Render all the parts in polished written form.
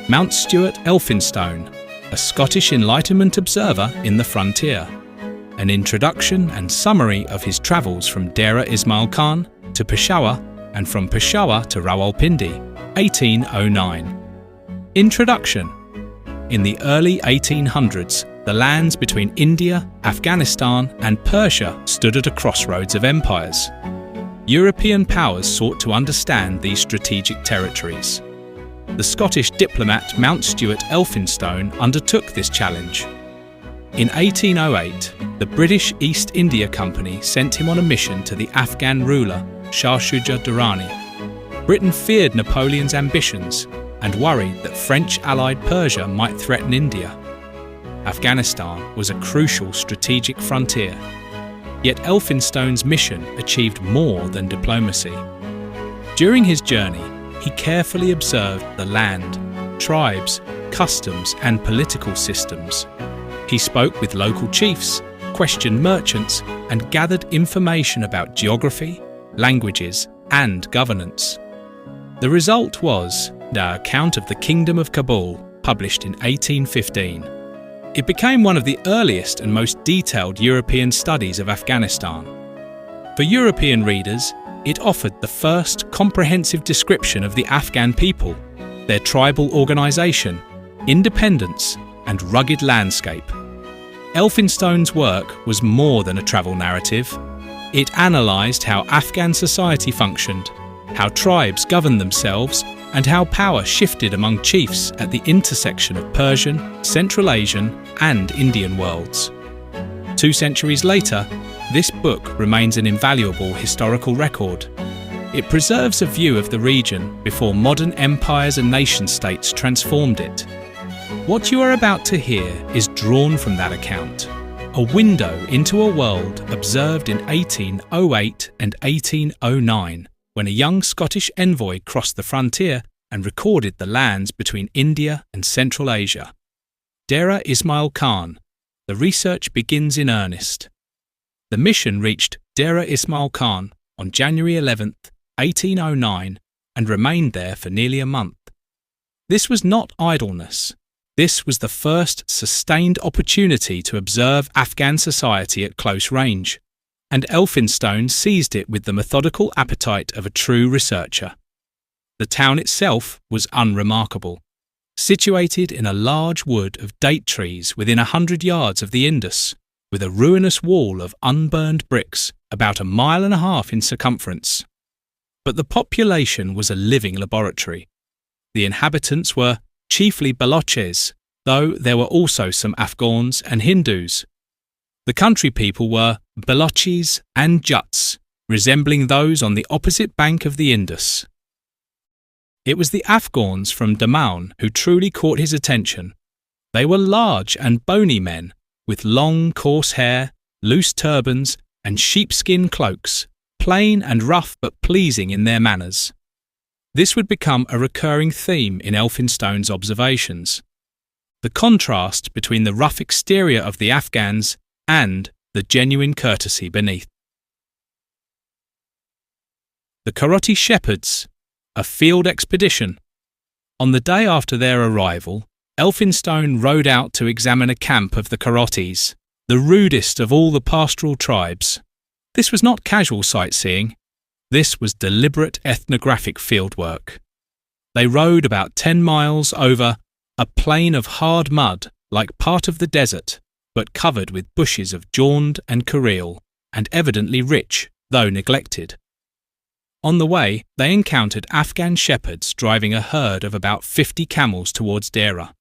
Mountstuart Elphinstone, a Scottish Enlightenment observer in the frontier. An introduction and summary of his travels from Dera Ismail Khan to Peshawar and from Peshawar to Rawalpindi, 1809. Introduction. In the early 1800s, the lands between India, Afghanistan and Persia stood at a crossroads of empires. European powers sought to understand these strategic territories. The Scottish diplomat Mountstuart Elphinstone undertook this challenge. In 1808, the British East India Company sent him on a mission to the Afghan ruler Shah Shuja Durrani. Britain feared Napoleon's ambitions and worried that French-allied Persia might threaten India. Afghanistan was a crucial strategic frontier. Yet Elphinstone's mission achieved more than diplomacy. During his journey, he carefully observed the land, tribes, customs and political systems. He spoke with local chiefs, questioned merchants and gathered information about geography, languages and governance. The result was the account of the Kingdom of Caubul, published in 1815. It became one of the earliest and most detailed European studies of Afghanistan. For European readers, it offered the first comprehensive description of the Afghan people, their tribal organisation, independence and rugged landscape. Elphinstone's work was more than a travel narrative. It analysed how Afghan society functioned, how tribes governed themselves and how power shifted among chiefs at the intersection of Persian, Central Asian and Indian worlds. 2 centuries later, this book remains an invaluable historical record. It preserves a view of the region before modern empires and nation-states transformed it. What you are about to hear is drawn from that account, a window into a world observed in 1808 and 1809, when a young Scottish envoy crossed the frontier and recorded the lands between India and Central Asia. Dera Ismail Khan. The research begins in earnest. The mission reached Dera Ismail Khan on January 11th, 1809 and remained there for nearly a month. This was not idleness. This was the first sustained opportunity to observe Afghan society at close range, and Elphinstone seized it with the methodical appetite of a true researcher. The town itself was unremarkable. Situated in a large wood of date trees within 100 yards of the Indus, with a ruinous wall of unburned bricks about 1.5 miles in circumference. But the population was a living laboratory. The inhabitants were chiefly Baloches, though there were also some Afghans and Hindus. The country people were Balochis and Jats, resembling those on the opposite bank of the Indus. It was the Afghans from Daman who truly caught his attention. They were large and bony men, with long coarse hair, loose turbans and sheepskin cloaks, plain and rough but pleasing in their manners. This would become a recurring theme in Elphinstone's observations. The contrast between the rough exterior of the Afghans and the genuine courtesy beneath. The Karoti Shepherds, a field expedition. On the day after their arrival, Elphinstone rode out to examine a camp of the Karotis, the rudest of all the pastoral tribes. This was not casual sightseeing. This was deliberate ethnographic fieldwork. They rode about 10 miles over a plain of hard mud like part of the desert, but covered with bushes of jaunt and kareel, and evidently rich, though neglected. On the way, they encountered Afghan shepherds driving a herd of about 50 camels towards Dera.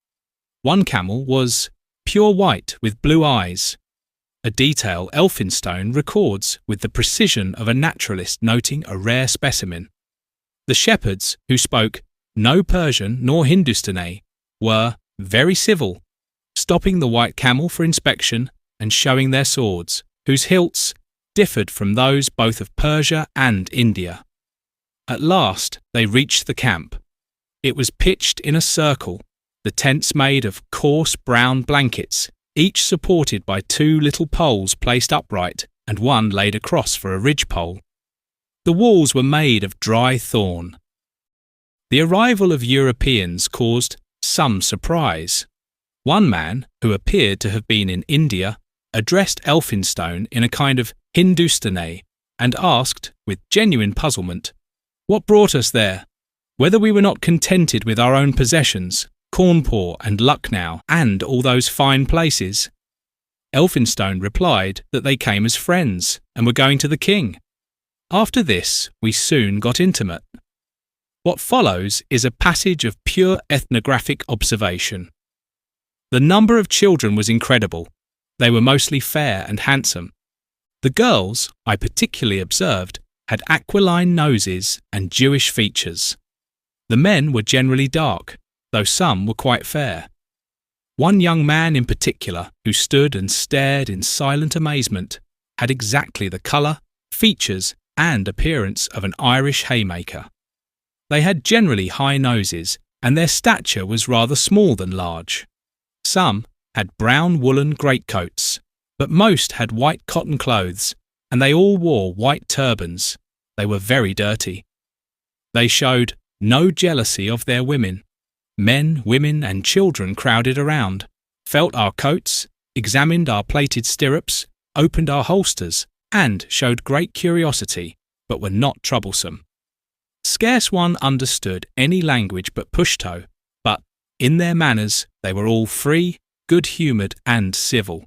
One camel was pure white with blue eyes, a detail Elphinstone records with the precision of a naturalist noting a rare specimen. The shepherds, who spoke no Persian nor Hindustani, were very civil, stopping the white camel for inspection and showing their swords, whose hilts differed from those both of Persia and India. At last they reached the camp. It was pitched in a circle, the tents made of coarse brown blankets, each supported by 2 little poles placed upright and one laid across for a ridgepole. The walls were made of dry thorn. The arrival of Europeans caused some surprise. One man, who appeared to have been in India, addressed Elphinstone in a kind of Hindustani and asked, with genuine puzzlement, what brought us there, whether we were not contented with our own possessions, Cawnpore and Lucknow, and all those fine places. Elphinstone replied that they came as friends and were going to the king. After this, we soon got intimate. What follows is a passage of pure ethnographic observation. The number of children was incredible. They were mostly fair and handsome. The girls, I particularly observed, had aquiline noses and Jewish features. The men were generally dark, though some were quite fair. One young man in particular, who stood and stared in silent amazement, had exactly the colour, features, and appearance of an Irish haymaker. They had generally high noses, and their stature was rather small than large. Some had brown woolen greatcoats, but most had white cotton clothes, and they all wore white turbans. They were very dirty. They showed no jealousy of their women. Men, women, and children crowded around, felt our coats, examined our plated stirrups, opened our holsters, and showed great curiosity, but were not troublesome. Scarce one understood any language but Pashto, but in their manners they were all free, good-humoured, and civil.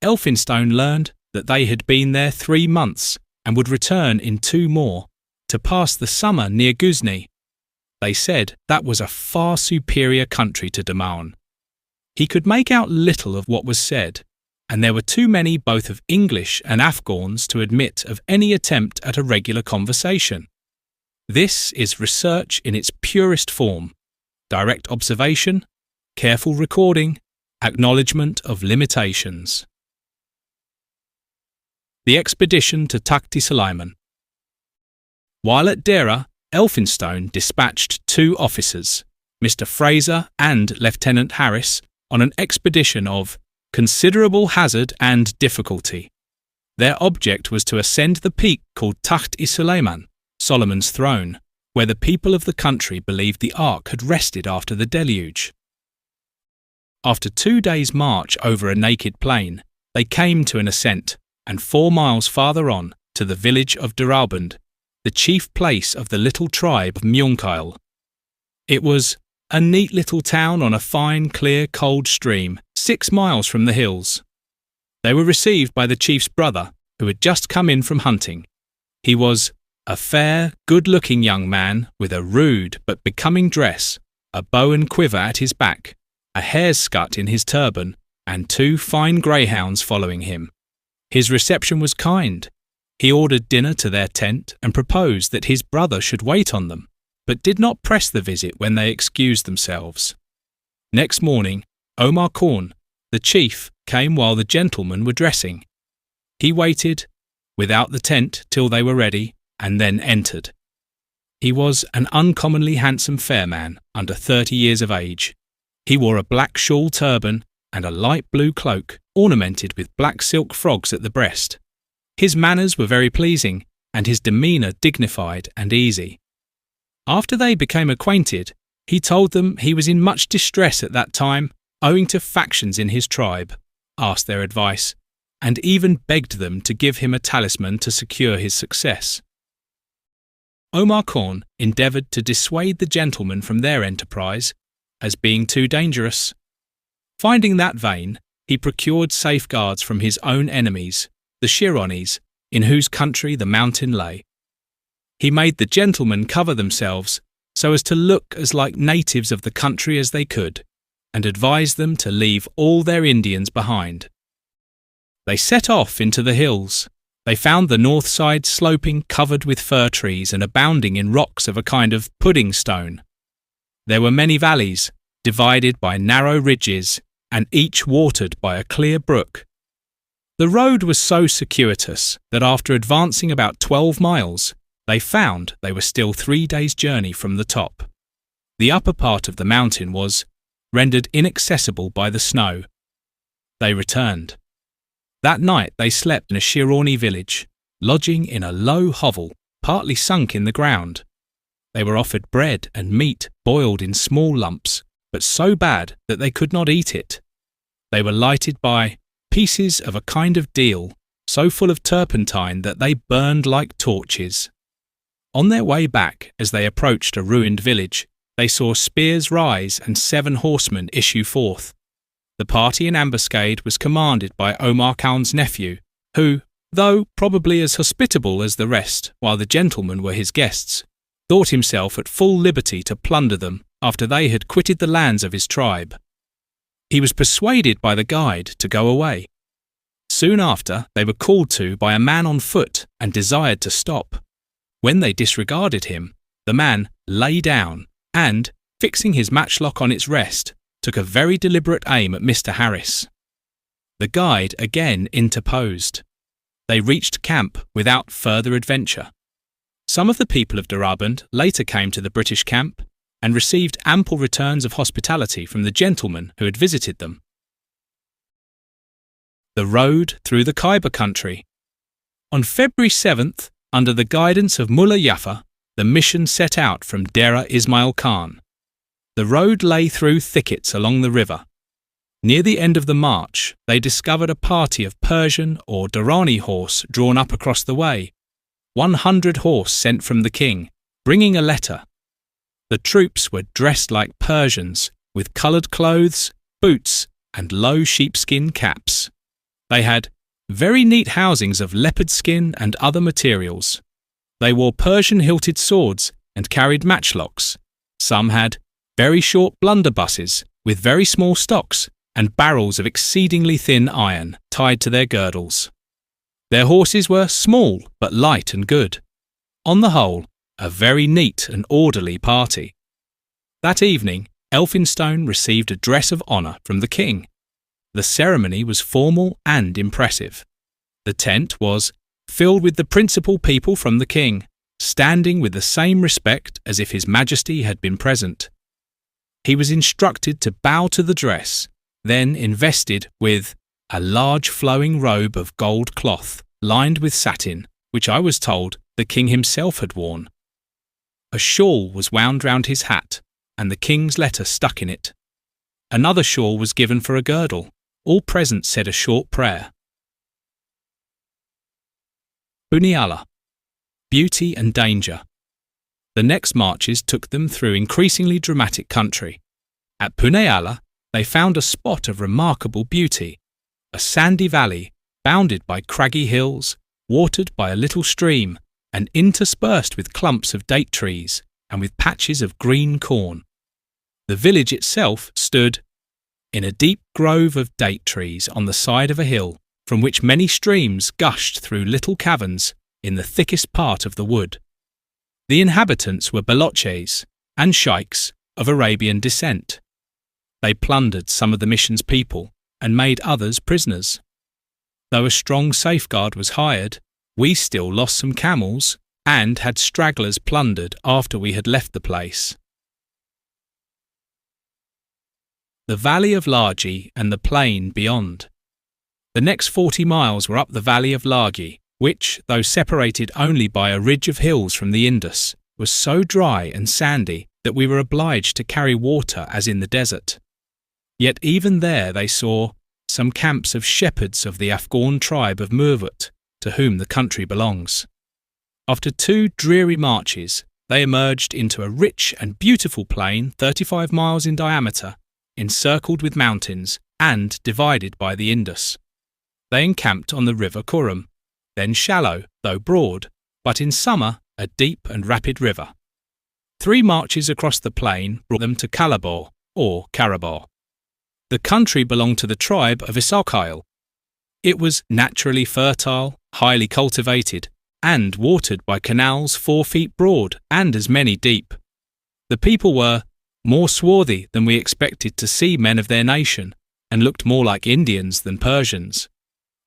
Elphinstone learned that they had been there 3 months and would return in 2 more, to pass the summer near Ghuzni. They said that was a far superior country to Daman. He could make out little of what was said, and there were too many both of English and Afghans to admit of any attempt at a regular conversation. This is research in its purest form: direct observation, careful recording, acknowledgement of limitations. The expedition to Takht-i Sulayman. While at Dera, Elphinstone dispatched 2 officers, Mr. Fraser and Lieutenant Harris, on an expedition of considerable hazard and difficulty. Their object was to ascend the peak called Takht-i Sulayman, Solomon's throne, where the people of the country believed the ark had rested after the deluge. After 2 days' march over a naked plain, they came to an ascent, and 4 miles farther on, to the village of Rawalpindi, the chief place of the little tribe of Mountstuart. It was a neat little town on a fine, clear, cold stream, 6 miles from the hills. They were received by the chief's brother, who had just come in from hunting. He was a fair, good-looking young man with a rude but becoming dress, a bow and quiver at his back, a hare's scut in his turban, and 2 fine greyhounds following him. His reception was kind. He ordered dinner to their tent and proposed that his brother should wait on them, but did not press the visit when they excused themselves. Next morning, Omar Khan, the chief, came while the gentlemen were dressing. He waited, without the tent, till they were ready, and then entered. He was an uncommonly handsome fair man, under 30 years of age. He wore a black shawl turban and a light blue cloak, ornamented with black silk frogs at the breast. His manners were very pleasing, and his demeanour dignified and easy. After they became acquainted, he told them he was in much distress at that time, owing to factions in his tribe, asked their advice, and even begged them to give him a talisman to secure his success. Omar Khan endeavoured to dissuade the gentlemen from their enterprise, as being too dangerous. Finding that vain, he procured safeguards from his own enemies, the Shironis, in whose country the mountain lay. He made the gentlemen cover themselves so as to look as like natives of the country as they could, and advised them to leave all their Indians behind. They set off into the hills. They found the north side sloping, covered with fir trees and abounding in rocks of a kind of pudding stone. There were many valleys, divided by narrow ridges, and each watered by a clear brook. The road was so circuitous that after advancing about 12 miles, they found they were still 3 days' journey from the top. The upper part of the mountain was rendered inaccessible by the snow. They returned. That night they slept in a Shironi village, lodging in a low hovel, partly sunk in the ground. They were offered bread and meat boiled in small lumps, but so bad that they could not eat it. They were lighted by pieces of a kind of deal, so full of turpentine that they burned like torches. On their way back, as they approached a ruined village, they saw spears rise and 7 horsemen issue forth. The party in ambuscade was commanded by Omar Khan's nephew, who, though probably as hospitable as the rest while the gentlemen were his guests, thought himself at full liberty to plunder them after they had quitted the lands of his tribe. He was persuaded by the guide to go away. Soon after, they were called to by a man on foot and desired to stop. When they disregarded him, the man lay down and, fixing his matchlock on its rest, took a very deliberate aim at Mr. Harris. The guide again interposed. They reached camp without further adventure. Some of the people of Rawalpindi later came to the British camp and received ample returns of hospitality from the gentlemen who had visited them. The road through the Khyber country. On February 7th, under the guidance of Mullah Jafar, the mission set out from Dera Ismail Khan. The road lay through thickets along the river. Near the end of the march, they discovered a party of Persian or Durrani horse drawn up across the way. 100 horse sent from the king, bringing a letter. The troops were dressed like Persians, with coloured clothes, boots, and low sheepskin caps. They had very neat housings of leopard skin and other materials. They wore Persian-hilted swords and carried matchlocks. Some had very short blunderbusses with very small stocks and barrels of exceedingly thin iron tied to their girdles. Their horses were small but light and good. On the whole, a very neat and orderly party. That evening, Elphinstone received a dress of honour from the king. The ceremony was formal and impressive. The tent was filled with the principal people from the king, standing with the same respect as if his majesty had been present. He was instructed to bow to the dress, then invested with a large flowing robe of gold cloth, lined with satin, which I was told the king himself had worn. A shawl was wound round his hat, and the king's letter stuck in it. Another shawl was given for a girdle. All present said a short prayer. Buniala. Beauty and danger. The next marches took them through increasingly dramatic country. At Buniala, they found a spot of remarkable beauty, a sandy valley bounded by craggy hills, watered by a little stream, and interspersed with clumps of date trees and with patches of green corn. The village itself stood in a deep grove of date trees on the side of a hill, from which many streams gushed through little caverns in the thickest part of the wood. The inhabitants were Baloches and sheikhs of Arabian descent. They plundered some of the mission's people and made others prisoners. Though a strong safeguard was hired, we still lost some camels and had stragglers plundered after we had left the place. The valley of Largi and the plain beyond. The next 40 miles were up the valley of Largi, which, though separated only by a ridge of hills from the Indus, was so dry and sandy that we were obliged to carry water as in the desert. Yet even there they saw some camps of shepherds of the Afghan tribe of Mountstuart, to whom the country belongs. After 2 dreary marches, they emerged into a rich and beautiful plain 35 miles in diameter, encircled with mountains and divided by the Indus. They encamped on the river Kurum, then shallow, though broad, but in summer a deep and rapid river. 3 marches across the plain brought them to Calabar, or Carabar. The country belonged to the tribe of Issachail. It was naturally fertile, highly cultivated, and watered by canals 4 feet broad and as many deep. The people were more swarthy than we expected to see men of their nation, and looked more like Indians than Persians.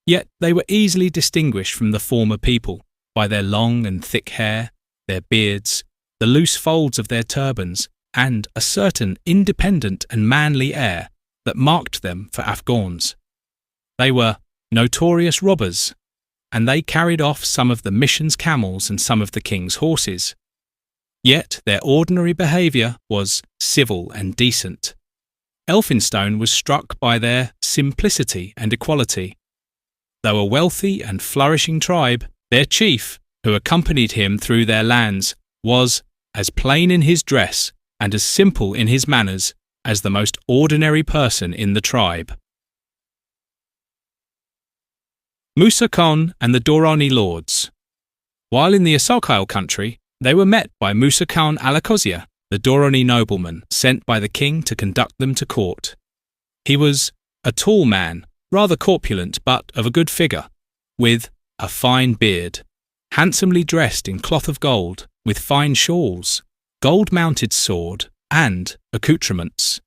Yet they were easily distinguished from the former people by their long and thick hair, their beards, the loose folds of their turbans, and a certain independent and manly air that marked them for Afghans. They were notorious robbers, and they carried off some of the mission's camels and some of the king's horses. Yet their ordinary behaviour was civil and decent, Elphinstone was struck by their simplicity and equality. Though a wealthy and flourishing tribe, their chief, who accompanied him through their lands, was as plain in his dress and as simple in his manners as the most ordinary person in the tribe. Musa Khan and the Durrani lords. While in the Asokile country, they were met by Musa Khan Alakozia, the Durrani nobleman sent by the king to conduct them to court. He was a tall man, rather corpulent but of a good figure, with a fine beard, handsomely dressed in cloth of gold, with fine shawls, gold-mounted sword, and accoutrements,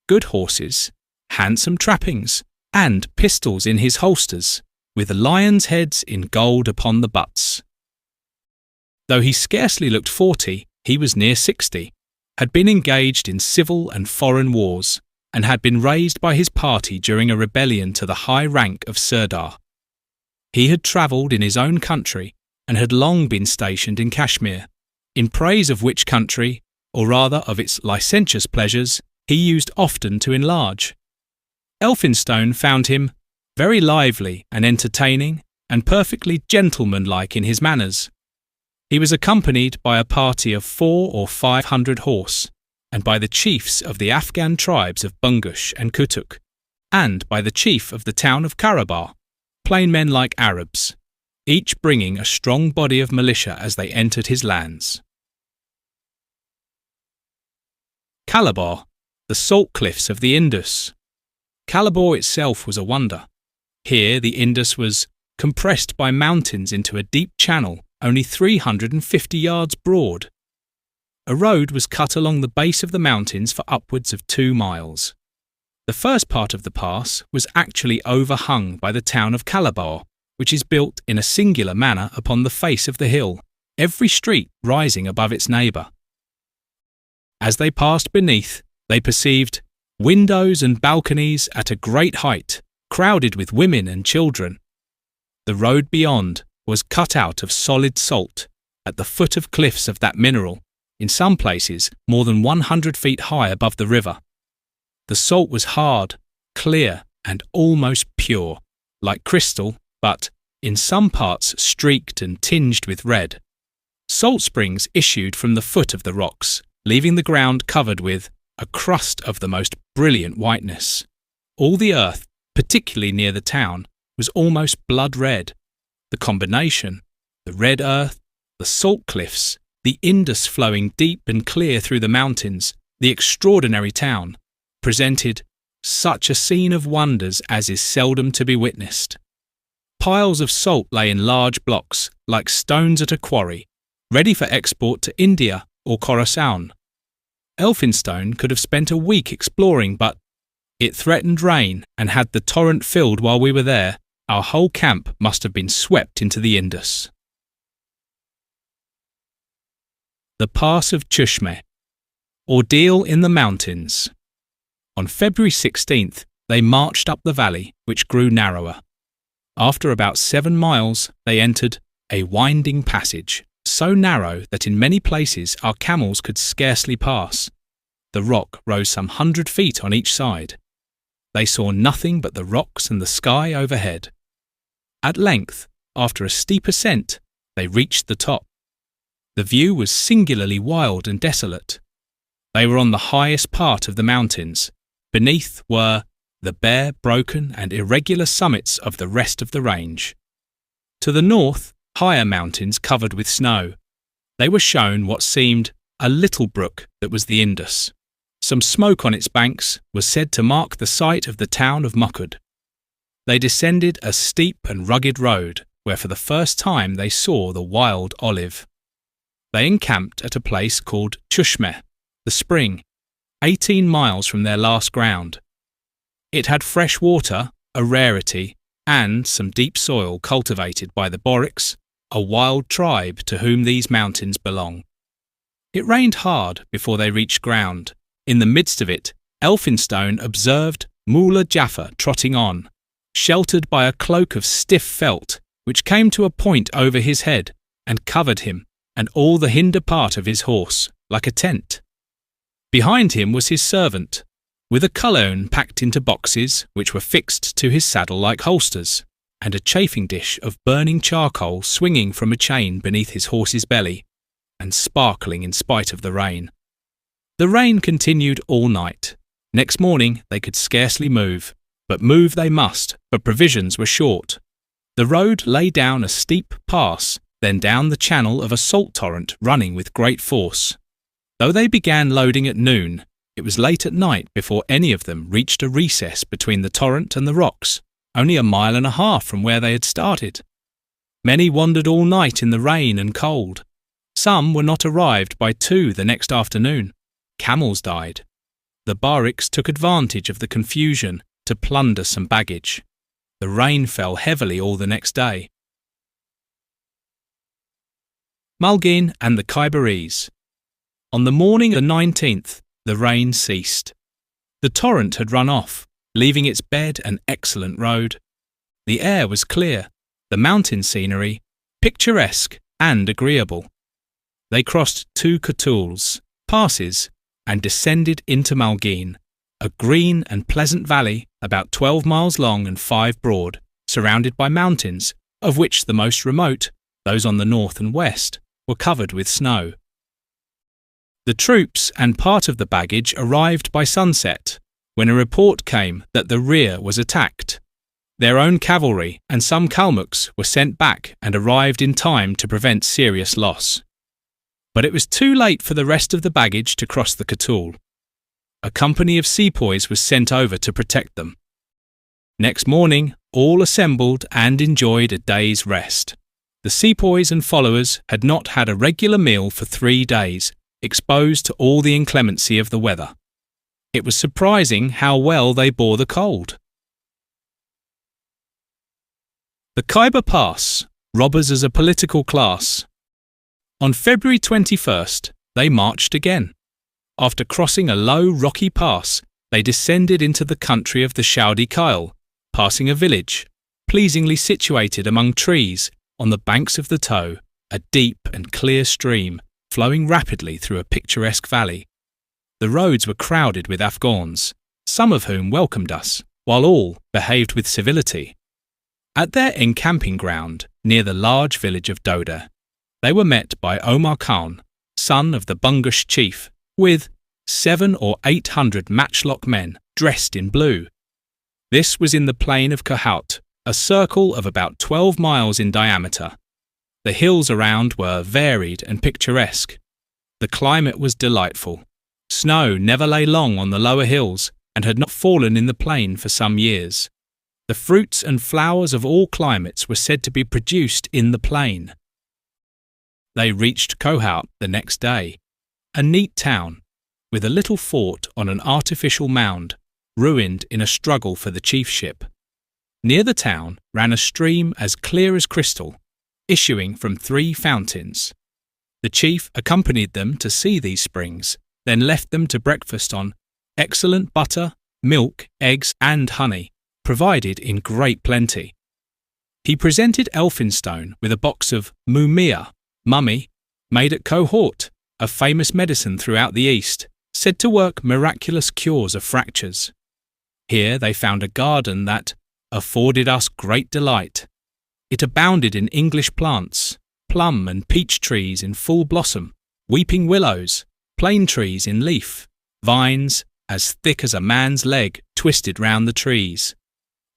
good horses, handsome trappings, and pistols in his holsters, with lions' heads in gold upon the butts. Though he scarcely looked 40, he was near 60, had been engaged in civil and foreign wars, and had been raised by his party during a rebellion to the high rank of Sirdar. He had travelled in his own country and had long been stationed in Kashmir, in praise of which country, or rather of its licentious pleasures, he used often to enlarge. Elphinstone found him very lively and entertaining, and perfectly gentlemanlike in his manners. He was accompanied by a party of 400 or 500 horse, and by the chiefs of the Afghan tribes of Bungush and Kutuk, and by the chief of the town of Karabar, plain men like Arabs, each bringing a strong body of militia as they entered his lands. Calabar, the salt cliffs of the Indus. Calabar itself was a wonder. Here the Indus was compressed by mountains into a deep channel only 350 yards broad. A road was cut along the base of the mountains for upwards of 2 miles. The first part of the pass was actually overhung by the town of Calabar, which is built in a singular manner upon the face of the hill, every street rising above its neighbour. As they passed beneath, they perceived windows and balconies at a great height, crowded with women and children. The road beyond was cut out of solid salt, at the foot of cliffs of that mineral, in some places more than 100 feet high above the river. The salt was hard, clear, and almost pure, like crystal, but in some parts streaked and tinged with red. Salt springs issued from the foot of the rocks, leaving the ground covered with a crust of the most brilliant whiteness. All the earth, particularly near the town, was almost blood red. The combination, the red earth, the salt cliffs, the Indus flowing deep and clear through the mountains, the extraordinary town, presented such a scene of wonders as is seldom to be witnessed. Piles of salt lay in large blocks, like stones at a quarry, ready for export to India or Khorasan. Elphinstone could have spent a week exploring, but it threatened rain, and had the torrent filled while we were there, our whole camp must have been swept into the Indus. The Pass of Chushme. Ordeal in the mountains. On February 16th, they marched up the valley, which grew narrower. After about 7 miles, they entered a winding passage, so narrow that in many places our camels could scarcely pass. The rock rose some 100 feet on each side. They saw nothing but the rocks and the sky overhead. At length, after a steep ascent, they reached the top. The view was singularly wild and desolate. They were on the highest part of the mountains. Beneath were the bare, broken and irregular summits of the rest of the range. To the north, higher mountains covered with snow. They were shown what seemed a little brook that was the Indus. Some smoke on its banks was said to mark the site of the town of Mukud. They descended a steep and rugged road, where for the first time they saw the wild olive. They encamped at a place called Chushme, the spring, 18 miles from their last ground. It had fresh water, a rarity, and some deep soil cultivated by the Borics, a wild tribe to whom these mountains belong. It rained hard before they reached ground. In the midst of it, Elphinstone observed Mullah Jaffer trotting on, sheltered by a cloak of stiff felt, which came to a point over his head and covered him and all the hinder part of his horse, like a tent. Behind him was his servant, with a cologne packed into boxes which were fixed to his saddle like holsters, and a chafing dish of burning charcoal swinging from a chain beneath his horse's belly, and sparkling in spite of the rain. The rain continued all night. Next morning they could scarcely move, but move they must, for provisions were short. The road lay down a steep pass, then down the channel of a salt torrent running with great force. Though they began loading at noon, it was late at night before any of them reached a recess between the torrent and the rocks, only 1.5 miles from where they had started. Many wandered all night in the rain and cold. Some were not arrived by 2 the next afternoon. Camels died. The Bariks took advantage of the confusion to plunder some baggage. The rain fell heavily all the next day. Mulgin and the Khyberis. On the morning of the 19th, the rain ceased. The torrent had run off, leaving its bed an excellent road. The air was clear, the mountain scenery picturesque and agreeable. They crossed 2 Katuls, passes, and descended into Mulgin, a green and pleasant valley about 12 miles long and 5 broad, surrounded by mountains, of which the most remote, those on the north and west, were covered with snow. The troops and part of the baggage arrived by sunset, when a report came that the rear was attacked. Their own cavalry and some Kalmucks were sent back and arrived in time to prevent serious loss. But it was too late for the rest of the baggage to cross the Katul. A company of sepoys was sent over to protect them. Next morning, all assembled and enjoyed a day's rest. The sepoys and followers had not had a regular meal for 3 days, exposed to all the inclemency of the weather. It was surprising how well they bore the cold. The Khyber Pass, robbers as a political class. On February 21st, they marched again. After crossing a low, rocky pass, they descended into the country of the Shaudi Kyle, passing a village, pleasingly situated among trees on the banks of the Tow, a deep and clear stream flowing rapidly through a picturesque valley. The roads were crowded with Afghans, some of whom welcomed us, while all behaved with civility. At their encamping ground, near the large village of Doda, they were met by Omar Khan, son of the Bungush chief, with 700 or 800 matchlock men dressed in blue. This was in the plain of Kohout, a circle of about 12 miles in diameter. The hills around were varied and picturesque. The climate was delightful. Snow never lay long on the lower hills and had not fallen in the plain for some years. The fruits and flowers of all climates were said to be produced in the plain. They reached Kohout the next day, a neat town, with a little fort on an artificial mound, ruined in a struggle for the chiefship. Near the town ran a stream as clear as crystal, issuing from 3 fountains. The chief accompanied them to see these springs, then left them to breakfast on excellent butter, milk, eggs, and honey, provided in great plenty. He presented Elphinstone with a box of mumia, mummy, made at Cohort, a famous medicine throughout the East, said to work miraculous cures of fractures. Here they found a garden that afforded us great delight. It abounded in English plants, plum and peach trees in full blossom, weeping willows, plane trees in leaf, vines as thick as a man's leg twisted round the trees.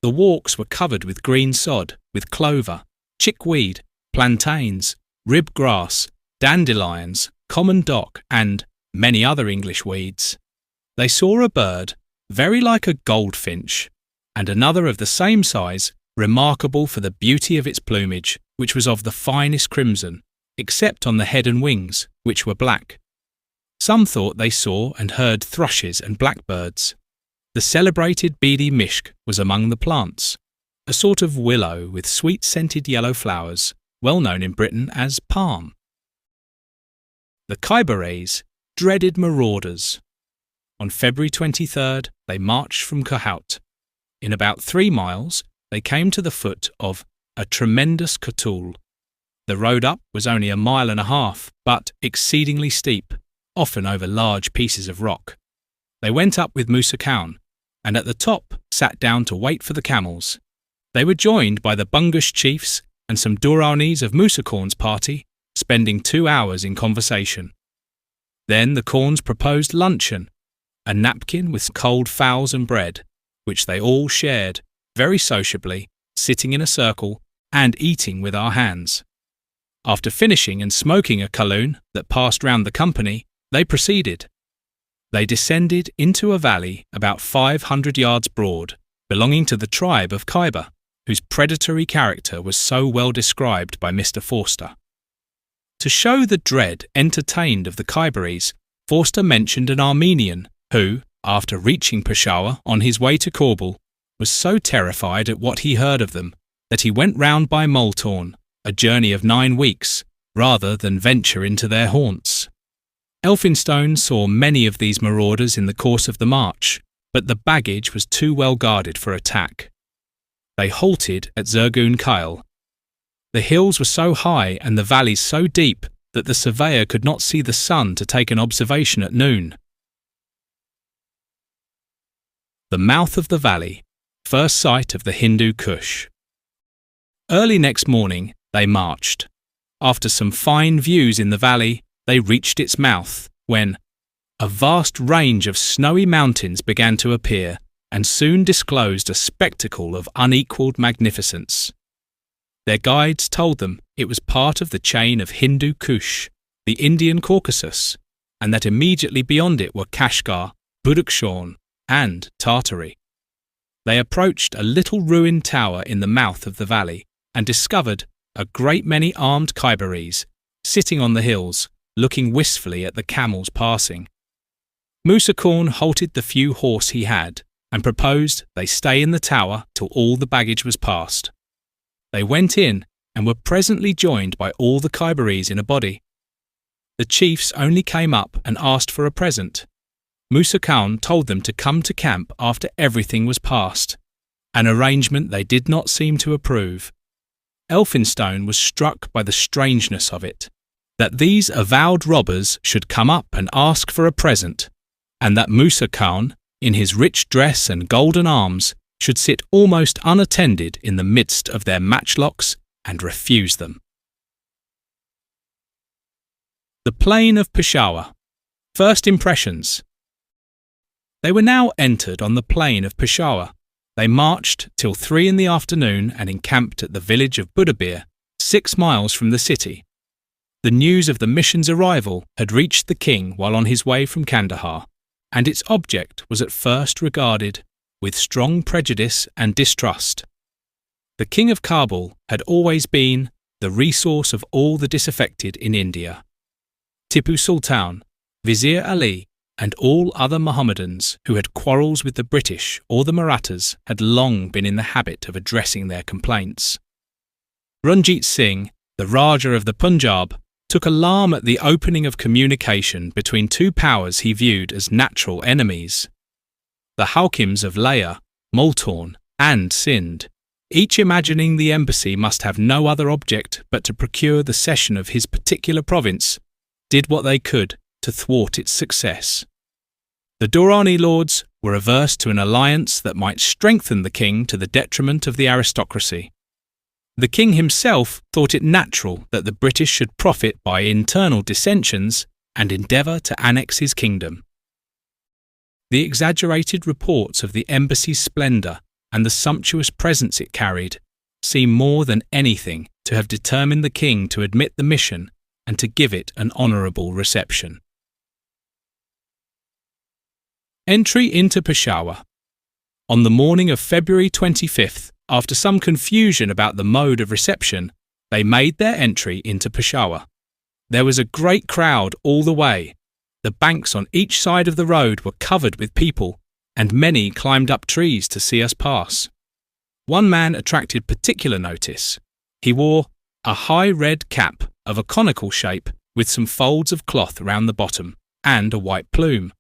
The walks were covered with green sod, with clover, chickweed, plantains, ribgrass, dandelions, common dock, and many other English weeds. They saw a bird, very like a goldfinch, and another of the same size, remarkable for the beauty of its plumage, which was of the finest crimson, except on the head and wings, which were black. Some thought they saw and heard thrushes and blackbirds. The celebrated beady mishk was among the plants, a sort of willow with sweet-scented yellow flowers, well known in Britain as palm. The Khyberis, dreaded marauders. On February 23rd, they marched from Kohout. In about 3 miles, they came to the foot of a tremendous Katul. The road up was only 1.5 miles, but exceedingly steep, often over large pieces of rock. They went up with Musa Khan, and at the top sat down to wait for the camels. They were joined by the Bungush chiefs and some Duranis of Musa Khan's party, spending 2 hours in conversation. Then the Khans proposed luncheon, a napkin with cold fowls and bread, which they all shared, very sociably, sitting in a circle and eating with our hands. After finishing and smoking a kaloon that passed round the company, they proceeded. They descended into a valley about 500 yards broad, belonging to the tribe of Khyber, whose predatory character was so well described by Mr. Forster. To show the dread entertained of the Khyberis, Forster mentioned an Armenian who, after reaching Peshawar on his way to Caubul, was so terrified at what he heard of them that he went round by Multan, a journey of 9 weeks, rather than venture into their haunts. Elphinstone saw many of these marauders in the course of the march, but the baggage was too well guarded for attack. They halted at Zurgun Kyle. The hills were so high and the valleys so deep that the surveyor could not see the sun to take an observation at noon. The mouth of the valley, first sight of the Hindu Kush. Early next morning, they marched. After some fine views in the valley, they reached its mouth, when a vast range of snowy mountains began to appear and soon disclosed a spectacle of unequalled magnificence. Their guides told them it was part of the chain of Hindu Kush, the Indian Caucasus, and that immediately beyond it were Kashgar, Badakhshan, and Tartary. They approached a little ruined tower in the mouth of the valley and discovered a great many armed Khyberis sitting on the hills, looking wistfully at the camels passing. Musa Khan halted the few horse he had and proposed they stay in the tower till all the baggage was passed. They went in and were presently joined by all the Khyberis in a body. The chiefs only came up and asked for a present. Musa Khan told them to come to camp after everything was passed, an arrangement they did not seem to approve. Elphinstone was struck by the strangeness of it, that these avowed robbers should come up and ask for a present, and that Musa Khan, in his rich dress and golden arms, should sit almost unattended in the midst of their matchlocks and refuse them. The plain of Peshawar. First impressions. They were now entered on the plain of Peshawar. They marched till 3 in the afternoon and encamped at the village of Budabir, 6 miles from the city. The news of the mission's arrival had reached the king while on his way from Kandahar, and its object was at first regarded with strong prejudice and distrust. The King of Caubul had always been the resource of all the disaffected in India. Tipu Sultan, Vizier Ali, and all other Mohammedans who had quarrels with the British or the Marathas had long been in the habit of addressing their complaints. Ranjit Singh, the Raja of the Punjab, took alarm at the opening of communication between 2 powers he viewed as natural enemies. The Hakims of Laya, Multan, and Sindh, each imagining the embassy must have no other object but to procure the cession of his particular province, did what they could to thwart its success. The Durrani lords were averse to an alliance that might strengthen the king to the detriment of the aristocracy. The king himself thought it natural that the British should profit by internal dissensions and endeavour to annex his kingdom. The exaggerated reports of the embassy's splendour and the sumptuous presents it carried seem more than anything to have determined the king to admit the mission and to give it an honourable reception. Entry into Peshawar. On the morning of February 25th, after some confusion about the mode of reception, they made their entry into Peshawar. There was a great crowd all the way. The banks on each side of the road were covered with people, and many climbed up trees to see us pass. One man attracted particular notice. He wore a high red cap of a conical shape with some folds of cloth round the bottom, and a white plume.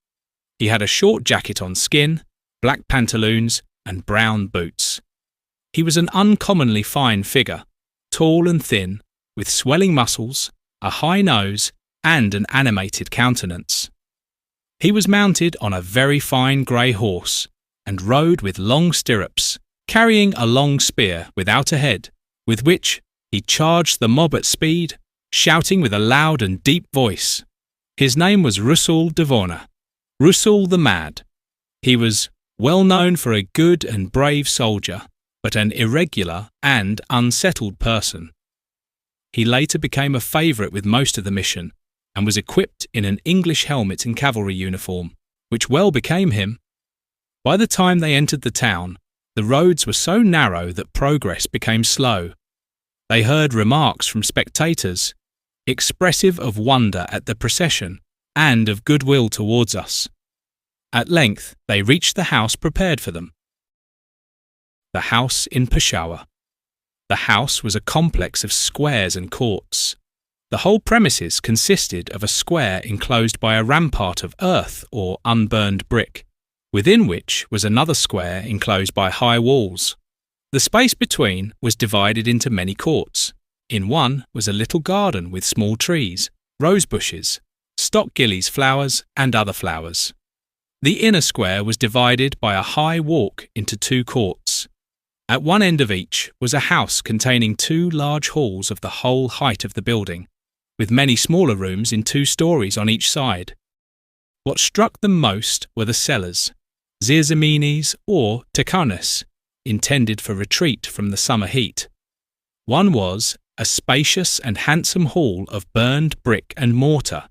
He had a short jacket on skin, black pantaloons, and brown boots. He was an uncommonly fine figure, tall and thin, with swelling muscles, a high nose, and an animated countenance. He was mounted on a very fine grey horse, and rode with long stirrups, carrying a long spear without a head, with which he charged the mob at speed, shouting with a loud and deep voice. His name was Rusul Devorna, Rusul the Mad. He was well known for a good and brave soldier, but an irregular and unsettled person. He later became a favourite with most of the mission, and was equipped in an English helmet and cavalry uniform, which well became him. By the time they entered the town, the roads were so narrow that progress became slow. They heard remarks from spectators, expressive of wonder at the procession and of goodwill towards us. At length they reached the house prepared for them. The house in Peshawar. The house was a complex of squares and courts. The whole premises consisted of a square enclosed by a rampart of earth or unburned brick, within which was another square enclosed by high walls. The space between was divided into many courts. In one was a little garden with small trees, rose bushes, stock gillies flowers and other flowers. The inner square was divided by a high walk into 2 courts. At one end of each was a house containing 2 large halls of the whole height of the building, with many smaller rooms in 2 stories on each side. What struck them most were the cellars, zirzaminis or tekanes, intended for retreat from the summer heat. One was a spacious and handsome hall of burned brick and mortar.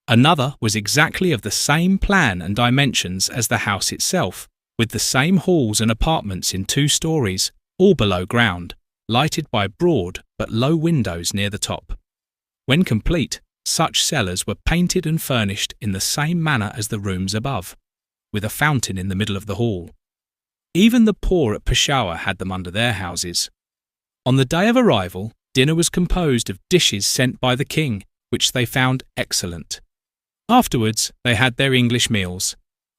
Another was exactly of the same plan and dimensions as the house itself, with the same halls and apartments in 2 stories, all below ground, lighted by broad but low windows near the top. When complete, such cellars were painted and furnished in the same manner as the rooms above, with a fountain in the middle of the hall. Even the poor at Peshawar had them under their houses. On the day of arrival, dinner was composed of dishes sent by the king, which they found excellent. Afterwards, they had their English meals,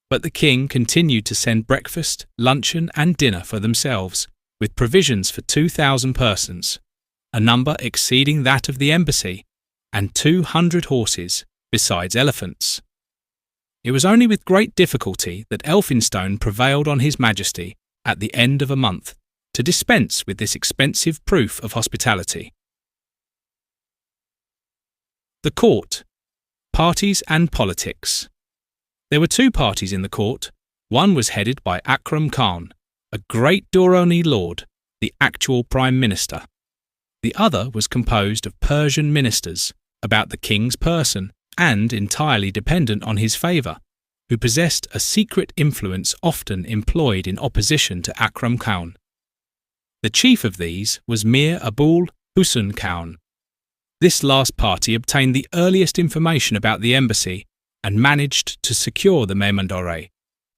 but the king continued to send breakfast, luncheon and dinner for themselves, with provisions for 2,000 persons, a number exceeding that of the embassy, and 200 horses, besides elephants. It was only with great difficulty that Elphinstone prevailed on His Majesty, at the end of a month, to dispense with this expensive proof of hospitality. The Court. Parties and Politics. There were 2 parties in the court. One was headed by Akram Khan, a great Durrani lord, the actual Prime Minister. The other was composed of Persian ministers, about the king's person and entirely dependent on his favour, who possessed a secret influence often employed in opposition to Akram Khan. The chief of these was Mir Abul Husn Khan. This last party obtained the earliest information about the embassy and managed to secure the Memandore,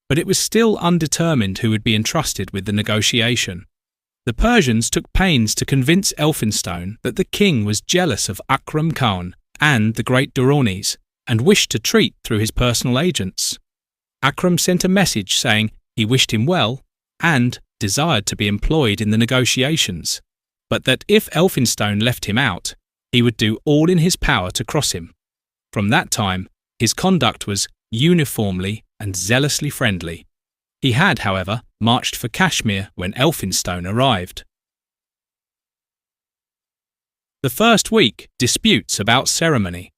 but it was still undetermined who would be entrusted with the negotiation. The Persians took pains to convince Elphinstone that the king was jealous of Akram Khan and the great Durranis and wished to treat through his personal agents. Akram sent a message saying he wished him well and desired to be employed in the negotiations, but that if Elphinstone left him out, he would do all in his power to cross him. From that time, his conduct was uniformly and zealously friendly. He had, however, marched for Kashmir when Elphinstone arrived. The first week, disputes about ceremony.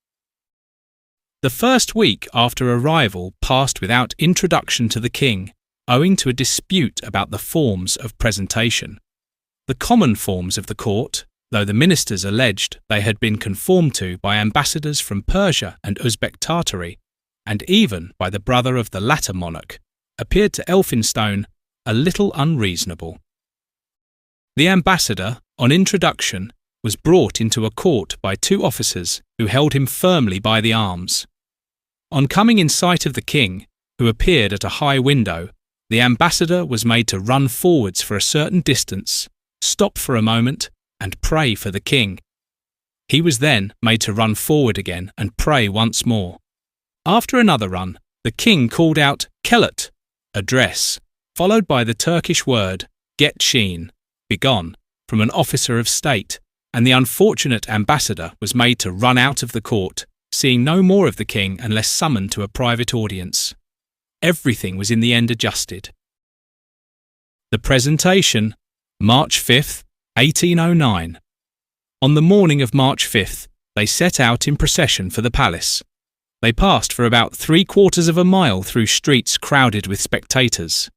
The first week after arrival passed without introduction to the king, owing to a dispute about the forms of presentation. The common forms of the court, though the ministers alleged they had been conformed to by ambassadors from Persia and Uzbek Tartary, and even by the brother of the latter monarch, appeared to Elphinstone a little unreasonable. The ambassador, on introduction, was brought into a court by 2 officers who held him firmly by the arms. On coming in sight of the king, who appeared at a high window, the ambassador was made to run forwards for a certain distance, stop for a moment, and pray for the king. He was then made to run forward again and pray once more. After another run, the king called out "Kelet," address, followed by the Turkish word "Get Sheen," begone, from an officer of state, and the unfortunate ambassador was made to run out of the court, seeing no more of the king unless summoned to a private audience. Everything was in the end adjusted. The presentation, March 5th, 1809. On the morning of March 5th, they set out in procession for the palace. They passed for about 3/4 of a mile through streets crowded with spectators.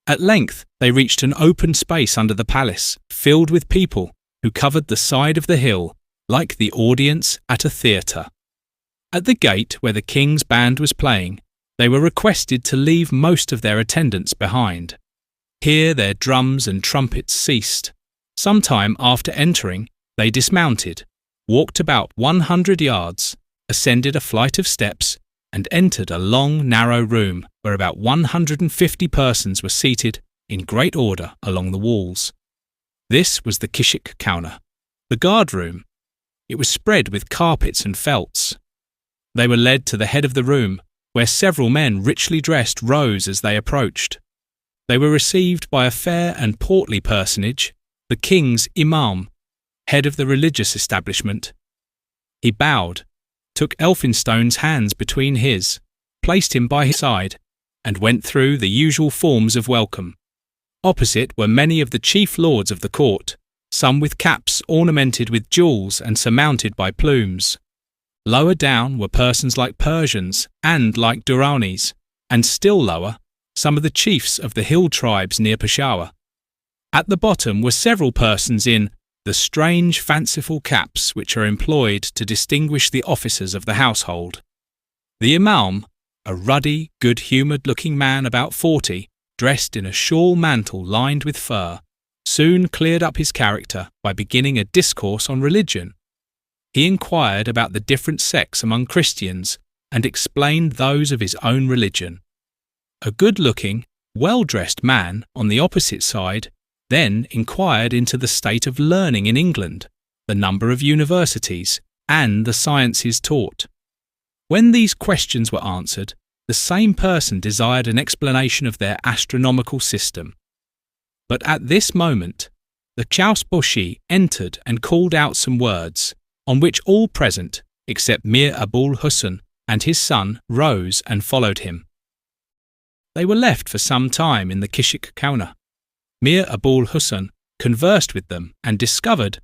At length, they reached an open space under the palace, filled with people, who covered the side of the hill, like the audience at a theatre. At the gate where the king's band was playing, they were requested to leave most of their attendants behind. Here their drums and trumpets ceased. Some time after entering, they dismounted, walked about 100 yards, ascended a flight of steps, and entered a long, narrow room where about 150 persons were seated in great order along the walls. This was the Kishik Kauna, the guard room. It was spread with carpets and felts. They were led to the head of the room, where several men richly dressed rose as they approached. They were received by a fair and portly personage, the king's imam, head of the religious establishment. He bowed, took Elphinstone's hands between his, placed him by his side, and went through the usual forms of welcome. Opposite were many of the chief lords of the court, some with caps ornamented with jewels and surmounted by plumes. Lower down were persons like Persians and like Duranis, and still lower, some of the chiefs of the hill tribes near Peshawar. At the bottom were several persons in the strange fanciful caps which are employed to distinguish the officers of the household. The imam, a ruddy, good-humoured looking man about 40, dressed in a shawl mantle lined with fur, soon cleared up his character by beginning a discourse on religion. He inquired about the different sects among Christians and explained those of his own religion. A good-looking, well-dressed man on the opposite side then inquired into the state of learning in England, the number of universities, and the sciences taught. When these questions were answered, the same person desired an explanation of their astronomical system. But at this moment, the Chausboshi entered and called out some words, on which all present, except Mir Abul Husn and his son, rose and followed him. They were left for some time in the Kishik Kauna. Mir Abul Husn conversed with them and discovered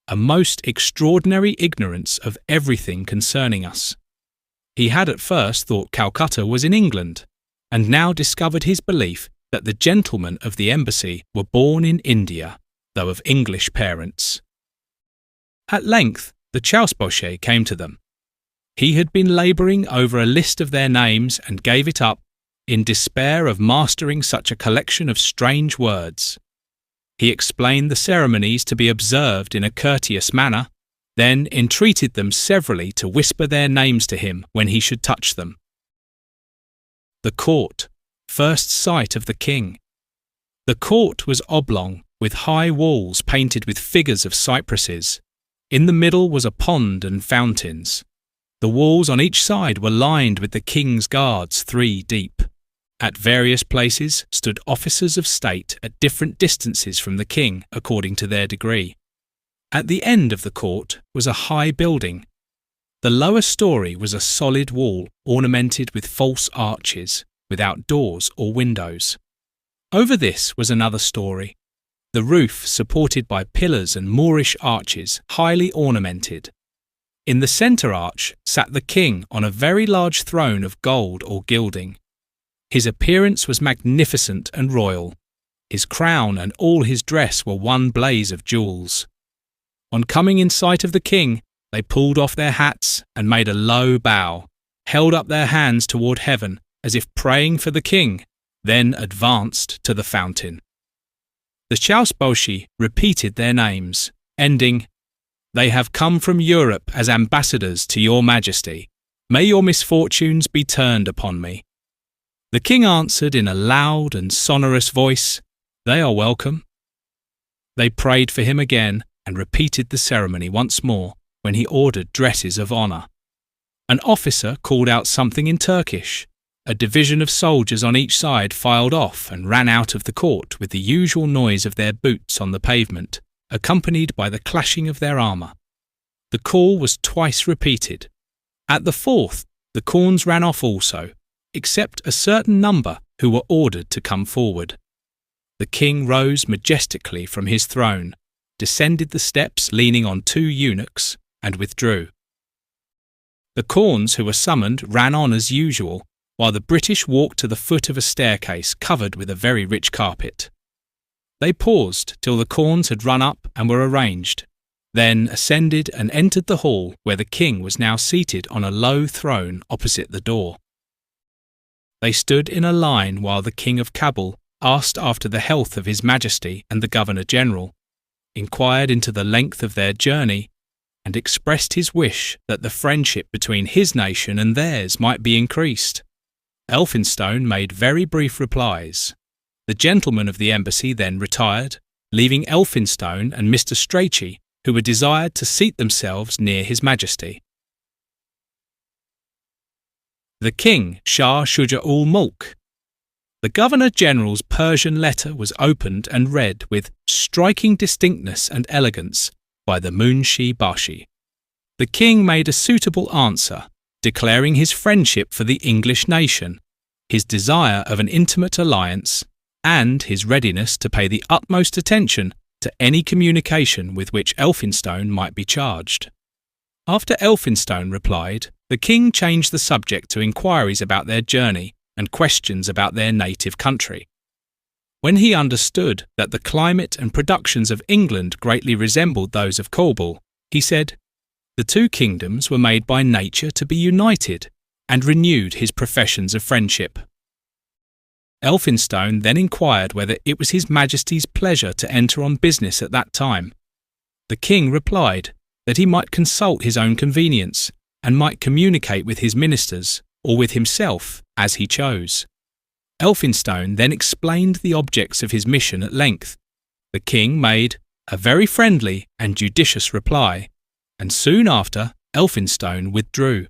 a most extraordinary ignorance of everything concerning us. He had at first thought Calcutta was in England, and now discovered his belief that the gentlemen of the embassy were born in India, though of English parents. At length, the Chausboche came to them. He had been labouring over a list of their names and gave it up, in despair of mastering such a collection of strange words. He explained the ceremonies to be observed in a courteous manner, then entreated them severally to whisper their names to him when he should touch them. The court, first sight of the king. The court was oblong, with high walls painted with figures of cypresses. In the middle was a pond and fountains. The walls on each side were lined with the king's guards 3 deep. At various places stood officers of state at different distances from the king according to their degree. At the end of the court was a high building. The lower story was a solid wall ornamented with false arches, without doors or windows. Over this was another story, the roof supported by pillars and Moorish arches, highly ornamented. In the centre arch sat the king on a very large throne of gold or gilding. His appearance was magnificent and royal. His crown and all his dress were one blaze of jewels. On coming in sight of the king, they pulled off their hats and made a low bow, held up their hands toward heaven as if praying for the king, then advanced to the fountain. The Chausboshi repeated their names, ending, "They have come from Europe as ambassadors to your majesty. May your misfortunes be turned upon me." The king answered in a loud and sonorous voice, "They are welcome." They prayed for him again and repeated the ceremony once more when he ordered dresses of honour. An officer called out something in Turkish. A division of soldiers on each side filed off and ran out of the court with the usual noise of their boots on the pavement, accompanied by the clashing of their armour. The call was twice repeated. At the fourth, the corns ran off also, except a certain number who were ordered to come forward. The king rose majestically from his throne, descended the steps leaning on 2 eunuchs, and withdrew. The corns who were summoned ran on as usual, while the British walked to the foot of a staircase covered with a very rich carpet. They paused till the corns had run up and were arranged, then ascended and entered the hall where the king was now seated on a low throne opposite the door. They stood in a line while the King of Caubul asked after the health of His Majesty and the Governor-General, inquired into the length of their journey, and expressed his wish that the friendship between his nation and theirs might be increased. Elphinstone made very brief replies. The gentlemen of the embassy then retired, leaving Elphinstone and Mr. Strachey, who were desired to seat themselves near His Majesty. The King Shah Shuja-ul-Mulk. The Governor-General's Persian letter was opened and read with striking distinctness and elegance by the Munshi Bashi. The king made a suitable answer, declaring his friendship for the English nation, his desire of an intimate alliance, and his readiness to pay the utmost attention to any communication with which Elphinstone might be charged. After Elphinstone replied, the king changed the subject to inquiries about their journey and questions about their native country. When he understood that the climate and productions of England greatly resembled those of Caubul, he said, "The 2 kingdoms were made by nature to be united," and renewed his professions of friendship. Elphinstone then inquired whether it was His Majesty's pleasure to enter on business at that time. The king replied that he might consult his own convenience, and might communicate with his ministers, or with himself, as he chose. Elphinstone then explained the objects of his mission at length. The king made a very friendly and judicious reply, and soon after Elphinstone withdrew.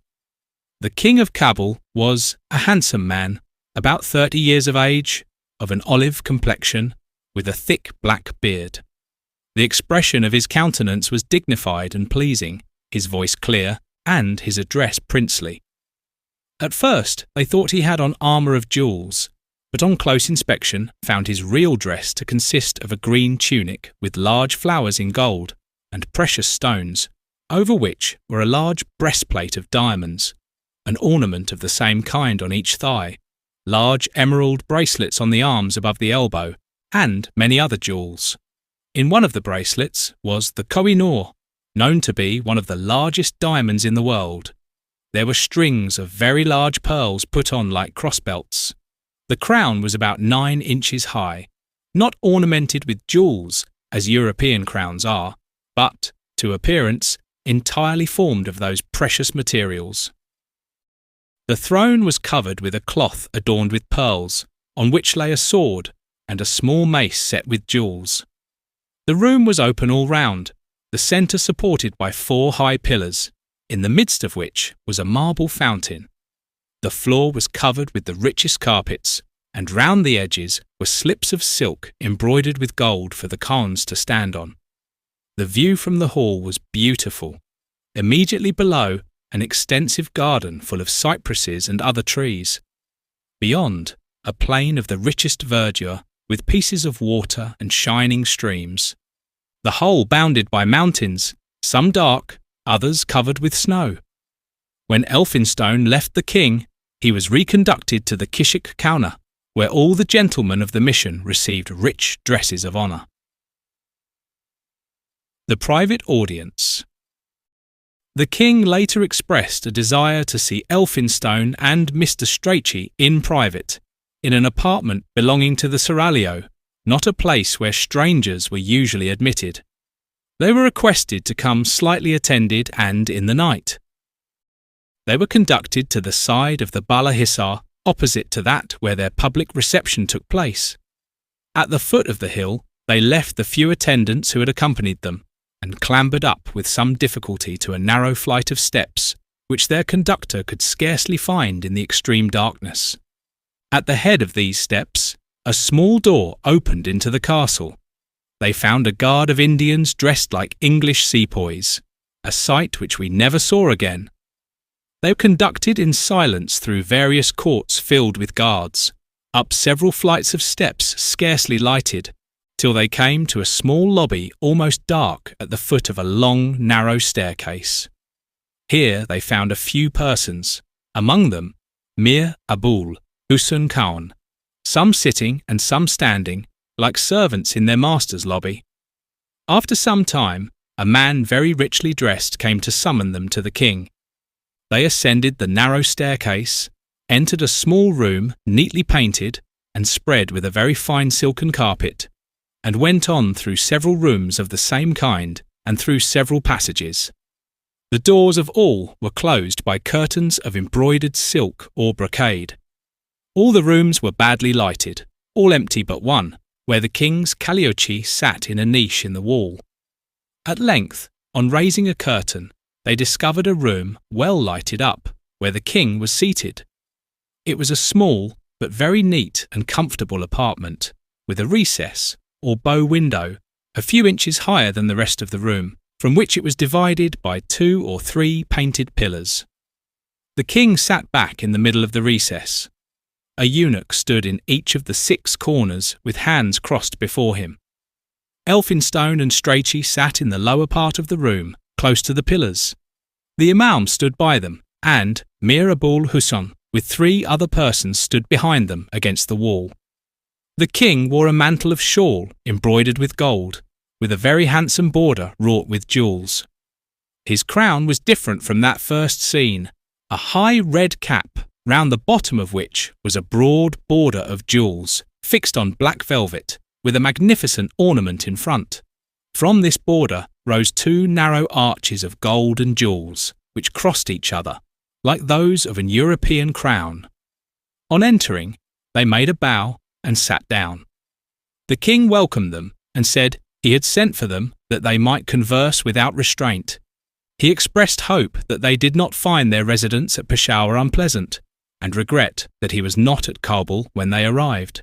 The King of Caubul was a handsome man, about 30 years of age, of an olive complexion, with a thick black beard. The expression of his countenance was dignified and pleasing, his voice clear, and his address princely. At first they thought he had on armour of jewels, but on close inspection found his real dress to consist of a green tunic with large flowers in gold and precious stones, over which were a large breastplate of diamonds, an ornament of the same kind on each thigh, large emerald bracelets on the arms above the elbow, and many other jewels. In one of the bracelets was the Koh-i-Noor, known to be one of the largest diamonds in the world. There were strings of very large pearls put on like crossbelts. The crown was about 9 inches high, not ornamented with jewels, as European crowns are, but, to appearance, entirely formed of those precious materials. The throne was covered with a cloth adorned with pearls, on which lay a sword and a small mace set with jewels. The room was open all round, the centre supported by 4 high pillars, in the midst of which was a marble fountain. The floor was covered with the richest carpets, and round the edges were slips of silk embroidered with gold for the khans to stand on. The view from the hall was beautiful. Immediately below, an extensive garden full of cypresses and other trees. Beyond, a plain of the richest verdure, with pieces of water and shining streams. The whole bounded by mountains, some dark, others covered with snow. When Elphinstone left the king, he was reconducted to the Kishik Kauna, where all the gentlemen of the mission received rich dresses of honour. The private audience. The king later expressed a desire to see Elphinstone and Mr. Strachey in private, in an apartment belonging to the seraglio, not a place where strangers were usually admitted. They were requested to come slightly attended and in the night. They were conducted to the side of the Bala Hissar, opposite to that where their public reception took place. At the foot of the hill, they left the few attendants who had accompanied them, and clambered up with some difficulty to a narrow flight of steps, which their conductor could scarcely find in the extreme darkness. At the head of these steps, a small door opened into the castle. They found a guard of Indians dressed like English sepoys, a sight which we never saw again. They were conducted in silence through various courts filled with guards, up several flights of steps scarcely lighted, till they came to a small lobby almost dark at the foot of a long, narrow staircase. Here they found a few persons, among them Mir Abul Husn Khan, some sitting and some standing, like servants in their master's lobby. After some time, a man very richly dressed came to summon them to the king. They ascended the narrow staircase, entered a small room neatly painted and spread with a very fine silken carpet, and went on through several rooms of the same kind and through several passages. The doors of all were closed by curtains of embroidered silk or brocade. All the rooms were badly lighted, all empty but one, where the king's Caliochi sat in a niche in the wall. At length, on raising a curtain, they discovered a room well lighted up, where the king was seated. It was a small but very neat and comfortable apartment, with a recess, or bow window, a few inches higher than the rest of the room, from which it was divided by 2 or 3 painted pillars. The king sat back in the middle of the recess. A eunuch stood in each of the 6 corners with hands crossed before him. Elphinstone and Strachey sat in the lower part of the room, close to the pillars. The Imam stood by them, and Mir Abul Husn, with 3 other persons, stood behind them against the wall. The king wore a mantle of shawl embroidered with gold, with a very handsome border wrought with jewels. His crown was different from that first seen, a high red cap, round the bottom of which was a broad border of jewels, fixed on black velvet, with a magnificent ornament in front. From this border rose 2 narrow arches of gold and jewels, which crossed each other, like those of an European crown. On entering, they made a bow and sat down. The king welcomed them and said he had sent for them that they might converse without restraint. He expressed hope that they did not find their residence at Peshawar unpleasant, and regret that he was not at Kabul when they arrived.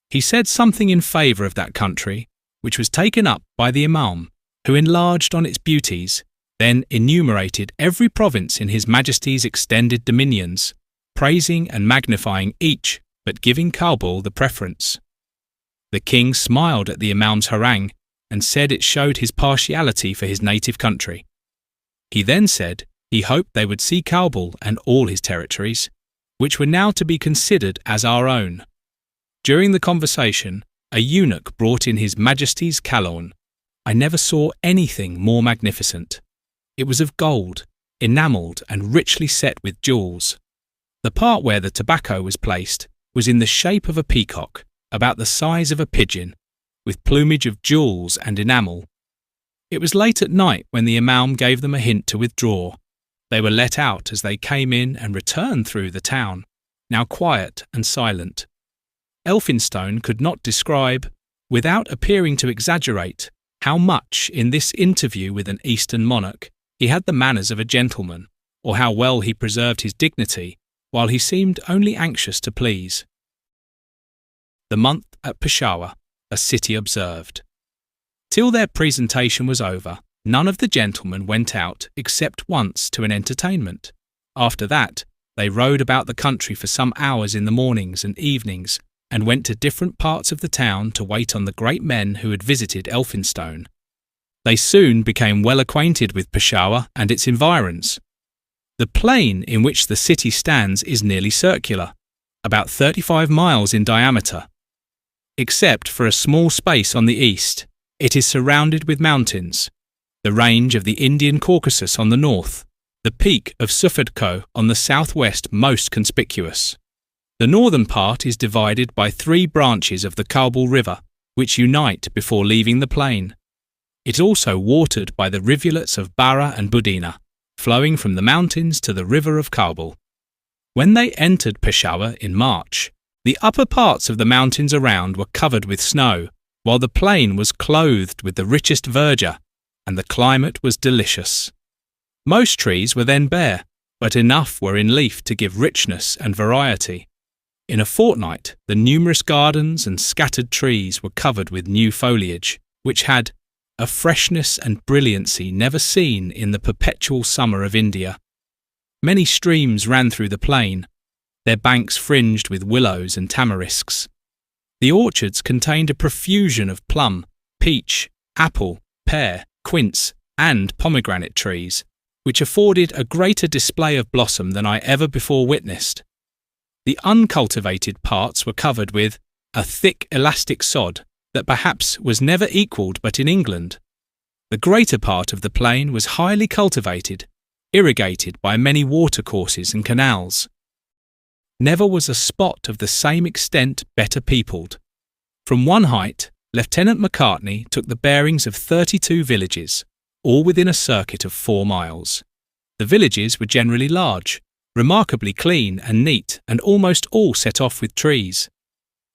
He said something in favour of that country, which was taken up by the Imam, who enlarged on its beauties, then enumerated every province in His Majesty's extended dominions, praising and magnifying each, but giving Kabul the preference. The king smiled at the Imam's harangue and said it showed his partiality for his native country. He then said he hoped they would see Kabul and all his territories, which were now to be considered as our own. During the conversation, a eunuch brought in His Majesty's kalaun. I never saw anything more magnificent. It was of gold, enamelled and richly set with jewels. The part where the tobacco was placed was in the shape of a peacock, about the size of a pigeon, with plumage of jewels and enamel. It was late at night when the Imam gave them a hint to withdraw. They were let out as they came in and returned through the town, now quiet and silent. Elphinstone could not describe, without appearing to exaggerate, how much in this interview with an Eastern monarch he had the manners of a gentleman, or how well he preserved his dignity, while he seemed only anxious to please. The month at Peshawar, a city observed. Till their presentation was over, none of the gentlemen went out except once to an entertainment. After that, they rode about the country for some hours in the mornings and evenings, and went to different parts of the town to wait on the great men who had visited Elphinstone. They soon became well acquainted with Peshawar and its environs. The plain in which the city stands is nearly circular, about 35 miles in diameter. Except for a small space on the east, it is surrounded with mountains, the range of the Indian Caucasus on the north, the peak of Sufadko on the southwest most conspicuous. The northern part is divided by 3 branches of the Caubul River, which unite before leaving the plain. It is also watered by the rivulets of Bara and Budina, flowing from the mountains to the river of Caubul. When they entered Peshawar in March, the upper parts of the mountains around were covered with snow, while the plain was clothed with the richest verdure, and the climate was delicious. Most trees were then bare, but enough were in leaf to give richness and variety. In a fortnight, the numerous gardens and scattered trees were covered with new foliage, which had a freshness and brilliancy never seen in the perpetual summer of India. Many streams ran through the plain, their banks fringed with willows and tamarisks. The orchards contained a profusion of plum, peach, apple, pear, quince, and pomegranate trees, which afforded a greater display of blossom than I ever before witnessed. The uncultivated parts were covered with a thick elastic sod that perhaps was never equalled but in England. The greater part of the plain was highly cultivated, irrigated by many watercourses and canals. Never was a spot of the same extent better peopled. From one height, Lieutenant Macartney took the bearings of 32 villages, all within a circuit of 4 miles. The villages were generally large, remarkably clean and neat, and almost all set off with trees.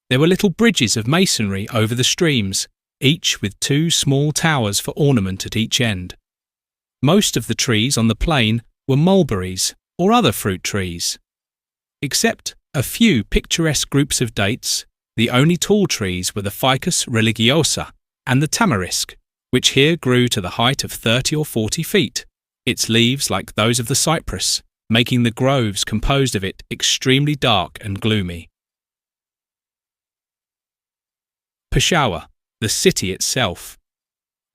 There were little bridges of masonry over the streams, each with 2 small towers for ornament at each end. Most of the trees on the plain were mulberries or other fruit trees. Except a few picturesque groups of dates, the only tall trees were the Ficus religiosa and the tamarisk, which here grew to the height of 30 or 40 feet, its leaves like those of the cypress, making the groves composed of it extremely dark and gloomy. Peshawar, the city itself.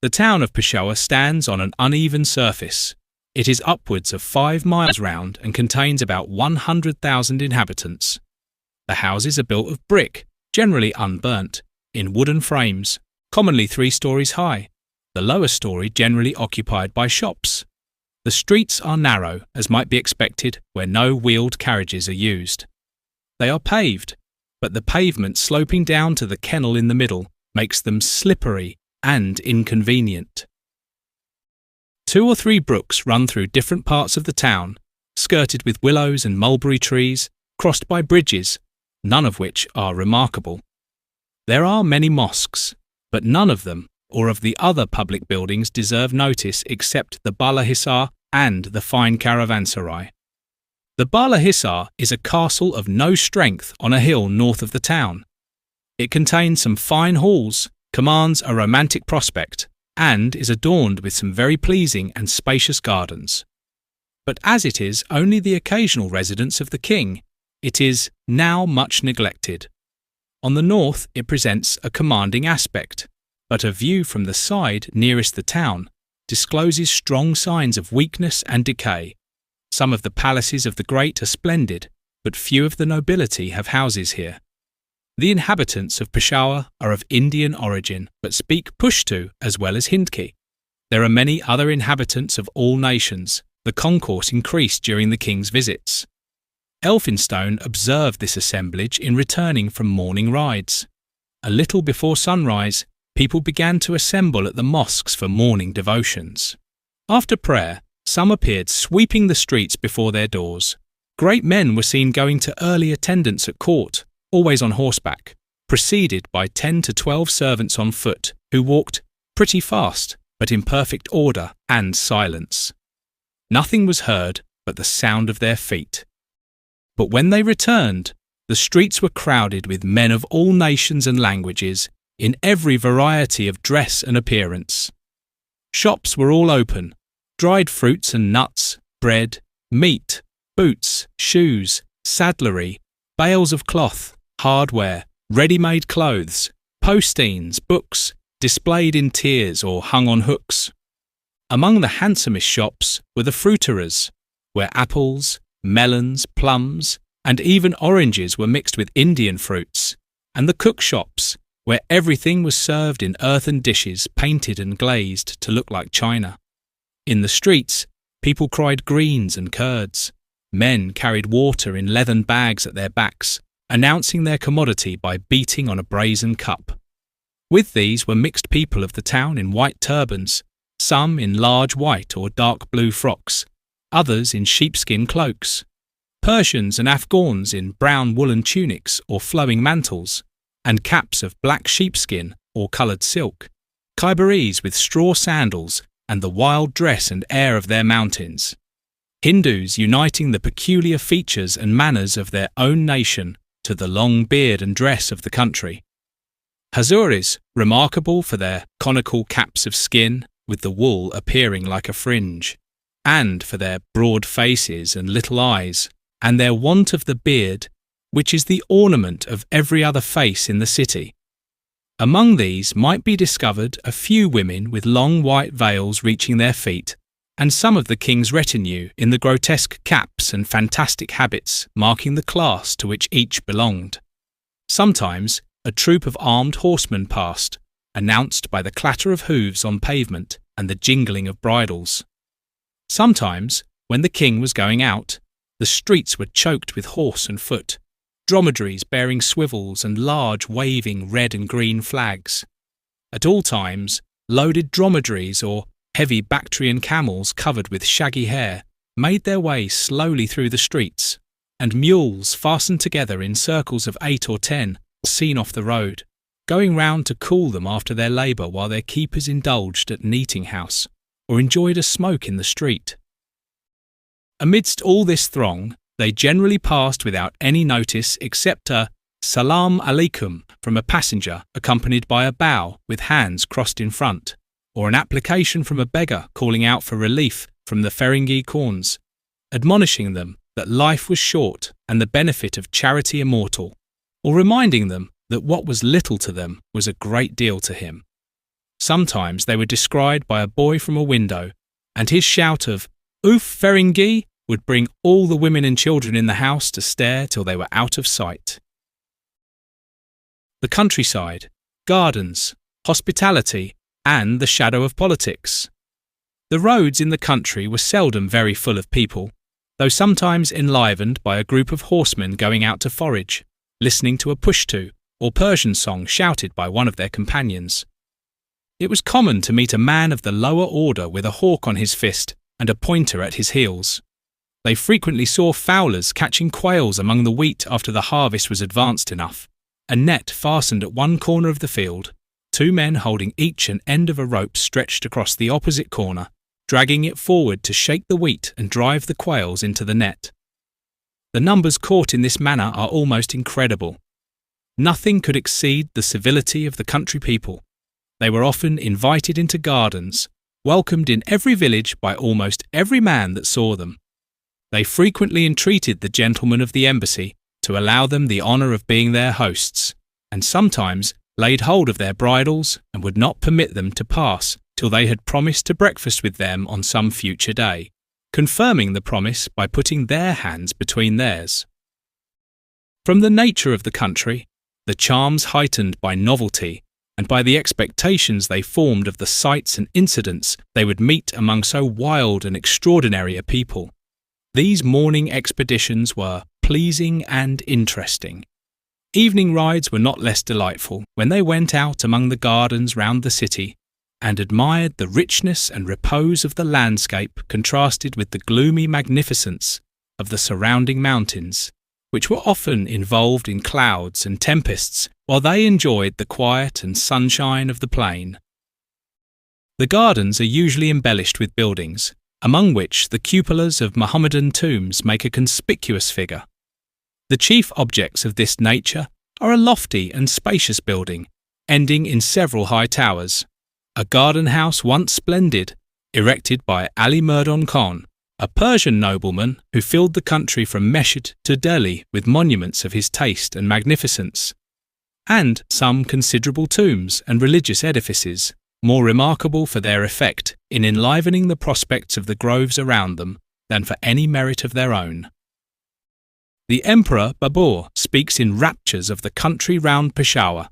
The town of Peshawar stands on an uneven surface. It is upwards of 5 miles round and contains about 100,000 inhabitants. The houses are built of brick, generally unburnt, in wooden frames, commonly 3 stories high, the lower story generally occupied by shops. The streets are narrow, as might be expected where no wheeled carriages are used. They are paved, but the pavement sloping down to the kennel in the middle makes them slippery and inconvenient. 2 or 3 brooks run through different parts of the town, skirted with willows and mulberry trees, crossed by bridges, none of which are remarkable. There are many mosques, but none of them or of the other public buildings deserve notice except the Bala Hisar and the fine caravanserai. The Bala Hisar is a castle of no strength on a hill north of the town. It contains some fine halls, commands a romantic prospect, and is adorned with some very pleasing and spacious gardens. But as it is only the occasional residence of the king, it is now much neglected. On the north it presents a commanding aspect, but a view from the side nearest the town discloses strong signs of weakness and decay. Some of the palaces of the great are splendid, but few of the nobility have houses here. The inhabitants of Peshawar are of Indian origin, but speak Pushtu as well as Hindki. There are many other inhabitants of all nations. The concourse increased during the king's visits. Elphinstone observed this assemblage in returning from morning rides. A little before sunrise, people began to assemble at the mosques for morning devotions. After prayer, some appeared sweeping the streets before their doors. Great men were seen going to early attendance at court, always on horseback, preceded by 10 to 12 servants on foot, who walked pretty fast, but in perfect order and silence. Nothing was heard but the sound of their feet. But when they returned, the streets were crowded with men of all nations and languages, in every variety of dress and appearance. Shops were all open, dried fruits and nuts, bread, meat, boots, shoes, saddlery, bales of cloth, hardware, ready-made clothes, postines, books, displayed in tiers or hung on hooks. Among the handsomest shops were the fruiterers, where apples, melons, plums, and even oranges were mixed with Indian fruits, and the cook shops, where everything was served in earthen dishes painted and glazed to look like china. In the streets, people cried greens and curds. Men carried water in leathern bags at their backs, announcing their commodity by beating on a brazen cup. With these were mixed people of the town in white turbans, some in large white or dark blue frocks, others in sheepskin cloaks, Persians and Afghans in brown woolen tunics or flowing mantles, and caps of black sheepskin or coloured silk, Khyberis with straw sandals and the wild dress and air of their mountains, Hindus uniting the peculiar features and manners of their own nation to the long beard and dress of the country, Hazuris, remarkable for their conical caps of skin, with the wool appearing like a fringe, and for their broad faces and little eyes, and their want of the beard, which is the ornament of every other face in the city. Among these might be discovered a few women with long white veils reaching their feet, and some of the king's retinue in the grotesque caps and fantastic habits marking the class to which each belonged. Sometimes a troop of armed horsemen passed, announced by the clatter of hooves on pavement and the jingling of bridles. Sometimes, when the king was going out, the streets were choked with horse and foot, dromedaries bearing swivels and large waving red and green flags. At all times, loaded dromedaries or heavy Bactrian camels covered with shaggy hair made their way slowly through the streets, and mules fastened together in circles of 8 or 10 seen off the road, going round to cool them after their labour while their keepers indulged at an eating house or enjoyed a smoke in the street. Amidst all this throng, they generally passed without any notice except a "Salam alaikum" from a passenger accompanied by a bow with hands crossed in front, or an application from a beggar calling out for relief from the Ferengi corns, admonishing them that life was short and the benefit of charity immortal, or reminding them that what was little to them was a great deal to him. Sometimes they were descried by a boy from a window, and his shout of "Oof Ferengi" would bring all the women and children in the house to stare till they were out of sight. The countryside, gardens, hospitality, and the shadow of politics. The roads in the country were seldom very full of people, though sometimes enlivened by a group of horsemen going out to forage, listening to a Pashtun or Persian song shouted by one of their companions. It was common to meet a man of the lower order with a hawk on his fist and a pointer at his heels. They frequently saw fowlers catching quails among the wheat after the harvest was advanced enough, a net fastened at one corner of the field, 2 men holding each an end of a rope stretched across the opposite corner, dragging it forward to shake the wheat and drive the quails into the net. The numbers caught in this manner are almost incredible. Nothing could exceed the civility of the country people. They were often invited into gardens, welcomed in every village by almost every man that saw them. They frequently entreated the gentlemen of the embassy to allow them the honour of being their hosts, and sometimes laid hold of their bridles and would not permit them to pass till they had promised to breakfast with them on some future day, confirming the promise by putting their hands between theirs. From the nature of the country, the charms heightened by novelty, and by the expectations they formed of the sights and incidents they would meet among so wild and extraordinary a people, these morning expeditions were pleasing and interesting. Evening rides were not less delightful when they went out among the gardens round the city and admired the richness and repose of the landscape contrasted with the gloomy magnificence of the surrounding mountains, which were often involved in clouds and tempests while they enjoyed the quiet and sunshine of the plain. The gardens are usually embellished with buildings, among which the cupolas of Mohammedan tombs make a conspicuous figure. The chief objects of this nature are a lofty and spacious building, ending in several high towers, a garden house once splendid, erected by Ali Murdon Khan, a Persian nobleman who filled the country from Meshhed to Delhi with monuments of his taste and magnificence, and some considerable tombs and religious edifices, more remarkable for their effect in enlivening the prospects of the groves around them than for any merit of their own. The Emperor Babur speaks in raptures of the country round Peshawar,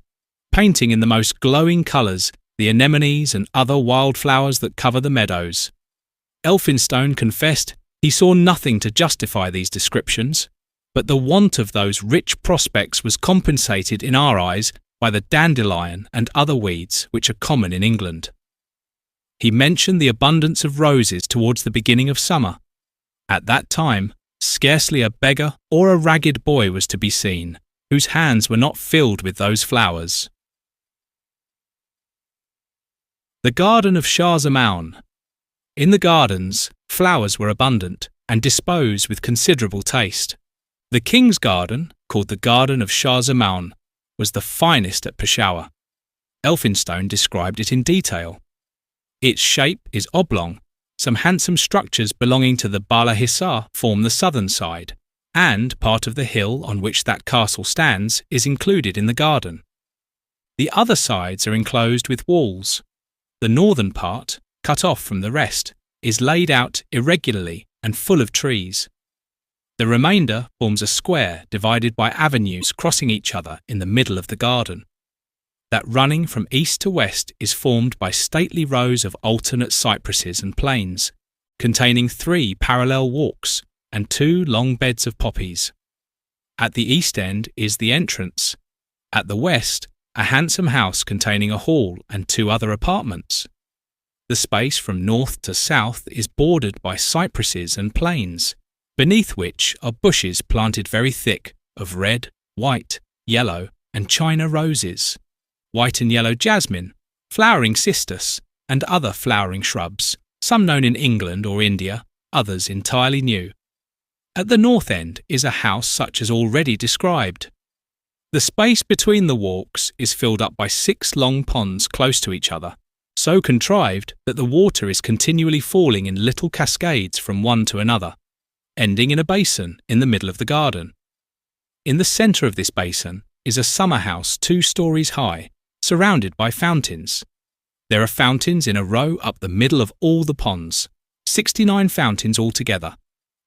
painting in the most glowing colours the anemones and other wildflowers that cover the meadows. Elphinstone confessed he saw nothing to justify these descriptions, but the want of those rich prospects was compensated in our eyes by the dandelion and other weeds which are common in England. He mentioned the abundance of roses towards the beginning of summer. At that time, scarcely a beggar or a ragged boy was to be seen, whose hands were not filled with those flowers. The garden of Shah Zaman. In the gardens, flowers were abundant and disposed with considerable taste. The king's garden, called the Garden of Shah Zaman, was the finest at Peshawar. Elphinstone described it in detail. Its shape is oblong, Some handsome structures belonging to the Bala Hisar form the southern side, and part of the hill on which that castle stands is included in the garden. The other sides are enclosed with walls. The northern part, cut off from the rest, is laid out irregularly and full of trees. The remainder forms a square divided by avenues crossing each other in the middle of the garden. That running from east to west is formed by stately rows of alternate cypresses and planes, containing 3 parallel walks and 2 long beds of poppies. At the east end is the entrance. At the west, a handsome house containing a hall and 2 other apartments. The space from north to south is bordered by cypresses and planes, beneath which are bushes planted very thick of red, white, yellow, and China roses, white and yellow jasmine, flowering cistus, and other flowering shrubs, some known in England or India, others entirely new. At the north end is a house such as already described. The space between the walks is filled up by 6 long ponds close to each other, so contrived that the water is continually falling in little cascades from one to another, ending in a basin in the middle of the garden. In the centre of this basin is a summer house 2 stories high, surrounded by fountains. There are fountains in a row up the middle of all the ponds, 69 fountains altogether,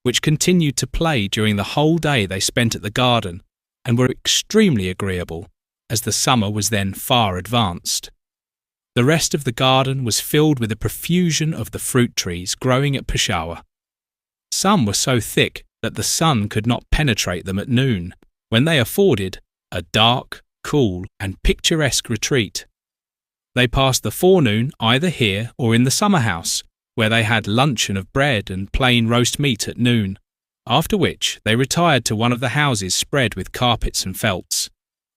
which continued to play during the whole day they spent at the garden, and were extremely agreeable, as the summer was then far advanced. The rest of the garden was filled with a profusion of the fruit trees growing at Peshawar. Some were so thick that the sun could not penetrate them at noon, when they afforded a dark, cool, and picturesque retreat. They passed the forenoon either here or in the summer house, where they had luncheon of bread and plain roast meat at noon, after which they retired to one of the houses spread with carpets and felts.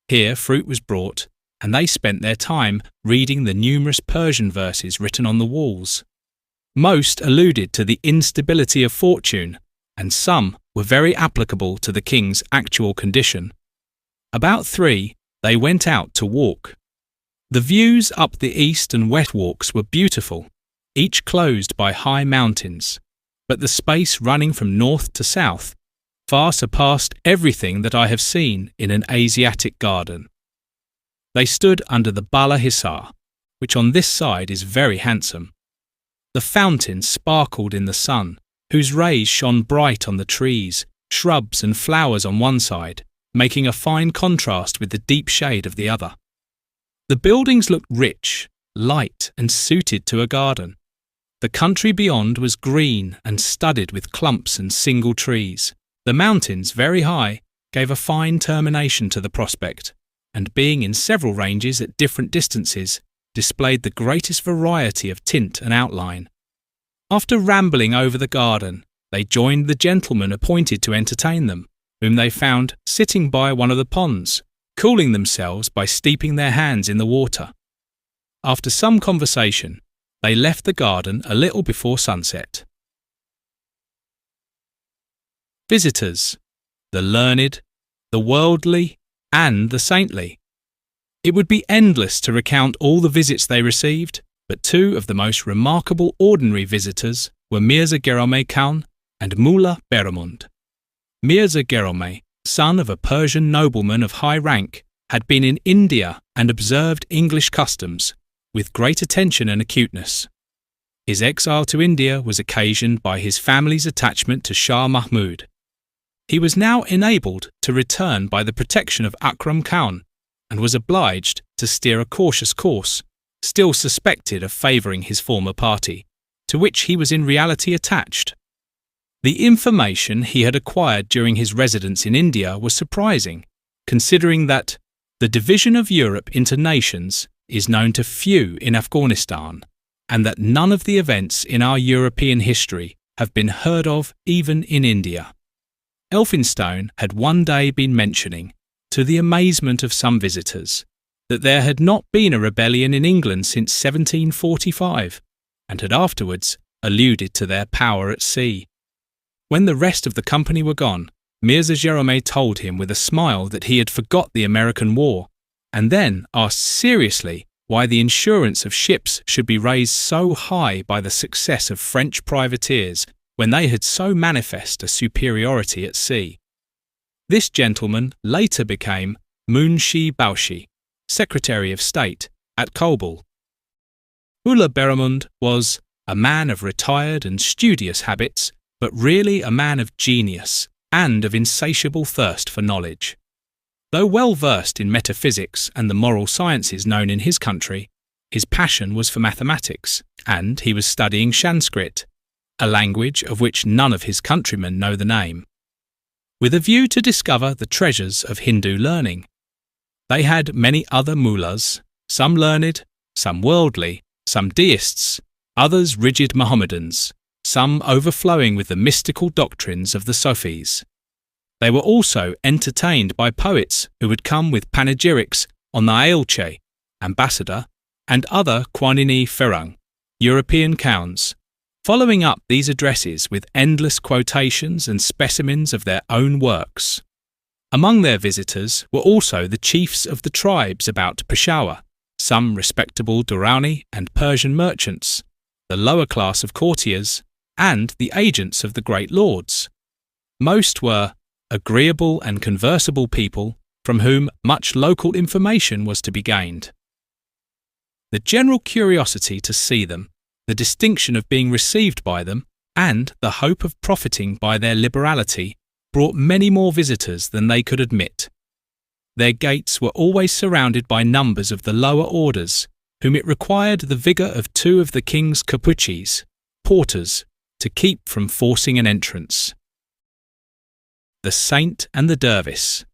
Here fruit was brought, and they spent their time reading the numerous Persian verses written on the walls. Most alluded to the instability of fortune, and some were very applicable to the king's actual condition. About 3, they went out to walk. The views up the east and west walks were beautiful, each closed by high mountains, but the space running from north to south far surpassed everything that I have seen in an Asiatic garden. They stood under the Bala Hisar, which on this side is very handsome. The fountains sparkled in the sun, whose rays shone bright on the trees, shrubs and flowers on one side, making a fine contrast with the deep shade of the other. The buildings looked rich, light, and suited to a garden. The country beyond was green and studded with clumps and single trees. The mountains, very high, gave a fine termination to the prospect, and being in several ranges at different distances, displayed the greatest variety of tint and outline. After rambling over the garden, they joined the gentleman appointed to entertain them, whom they found sitting by one of the ponds, cooling themselves by steeping their hands in the water. After some conversation, they left the garden a little before sunset. Visitors, the learned, the worldly, and the saintly. It would be endless to recount all the visits they received, but 2 of the most remarkable ordinary visitors were Mirza Gherome Khan and Mullah Beramund. Mirza Gherome, son of a Persian nobleman of high rank, had been in India and observed English customs with great attention and acuteness. His exile to India was occasioned by his family's attachment to Shah Mahmud. He was now enabled to return by the protection of Akram Khan, and was obliged to steer a cautious course, still suspected of favouring his former party, to which he was in reality attached. The information he had acquired during his residence in India was surprising, considering that the division of Europe into nations is known to few in Afghanistan, and that none of the events in our European history have been heard of even in India. Elphinstone had one day been mentioning, to the amazement of some visitors, that there had not been a rebellion in England since 1745, and had afterwards alluded to their power at sea. When the rest of the company were gone, Mirza Gherome told him with a smile that he had forgot the American War, and then asked seriously why the insurance of ships should be raised so high by the success of French privateers when they had so manifest a superiority at sea. This gentleman later became Munshi Baushi, Secretary of State at Caubul. Ulugh Beramund was a man of retired and studious habits, but really a man of genius and of insatiable thirst for knowledge. Though well versed in metaphysics and the moral sciences known in his country, his passion was for mathematics, and he was studying Sanskrit, a language of which none of his countrymen know the name, with a view to discover the treasures of Hindu learning. They had many other mullahs, some learned, some worldly, some deists, others rigid Mohammedans, some overflowing with the mystical doctrines of the Sufis. They were also entertained by poets who would come with panegyrics on the Ailche, ambassador, and other Quanini Ferang, European Khans, following up these addresses with endless quotations and specimens of their own works. Among their visitors were also the chiefs of the tribes about Peshawar, some respectable Durrani and Persian merchants, the lower class of courtiers, and the agents of the great lords. Most were agreeable and conversable people from whom much local information was to be gained. The general curiosity to see them, the distinction of being received by them, and the hope of profiting by their liberality brought many more visitors than they could admit. Their gates were always surrounded by numbers of the lower orders, whom it required the vigour of 2 of the king's capuchis, porters, to keep from forcing an entrance. The Saint and the Dervis.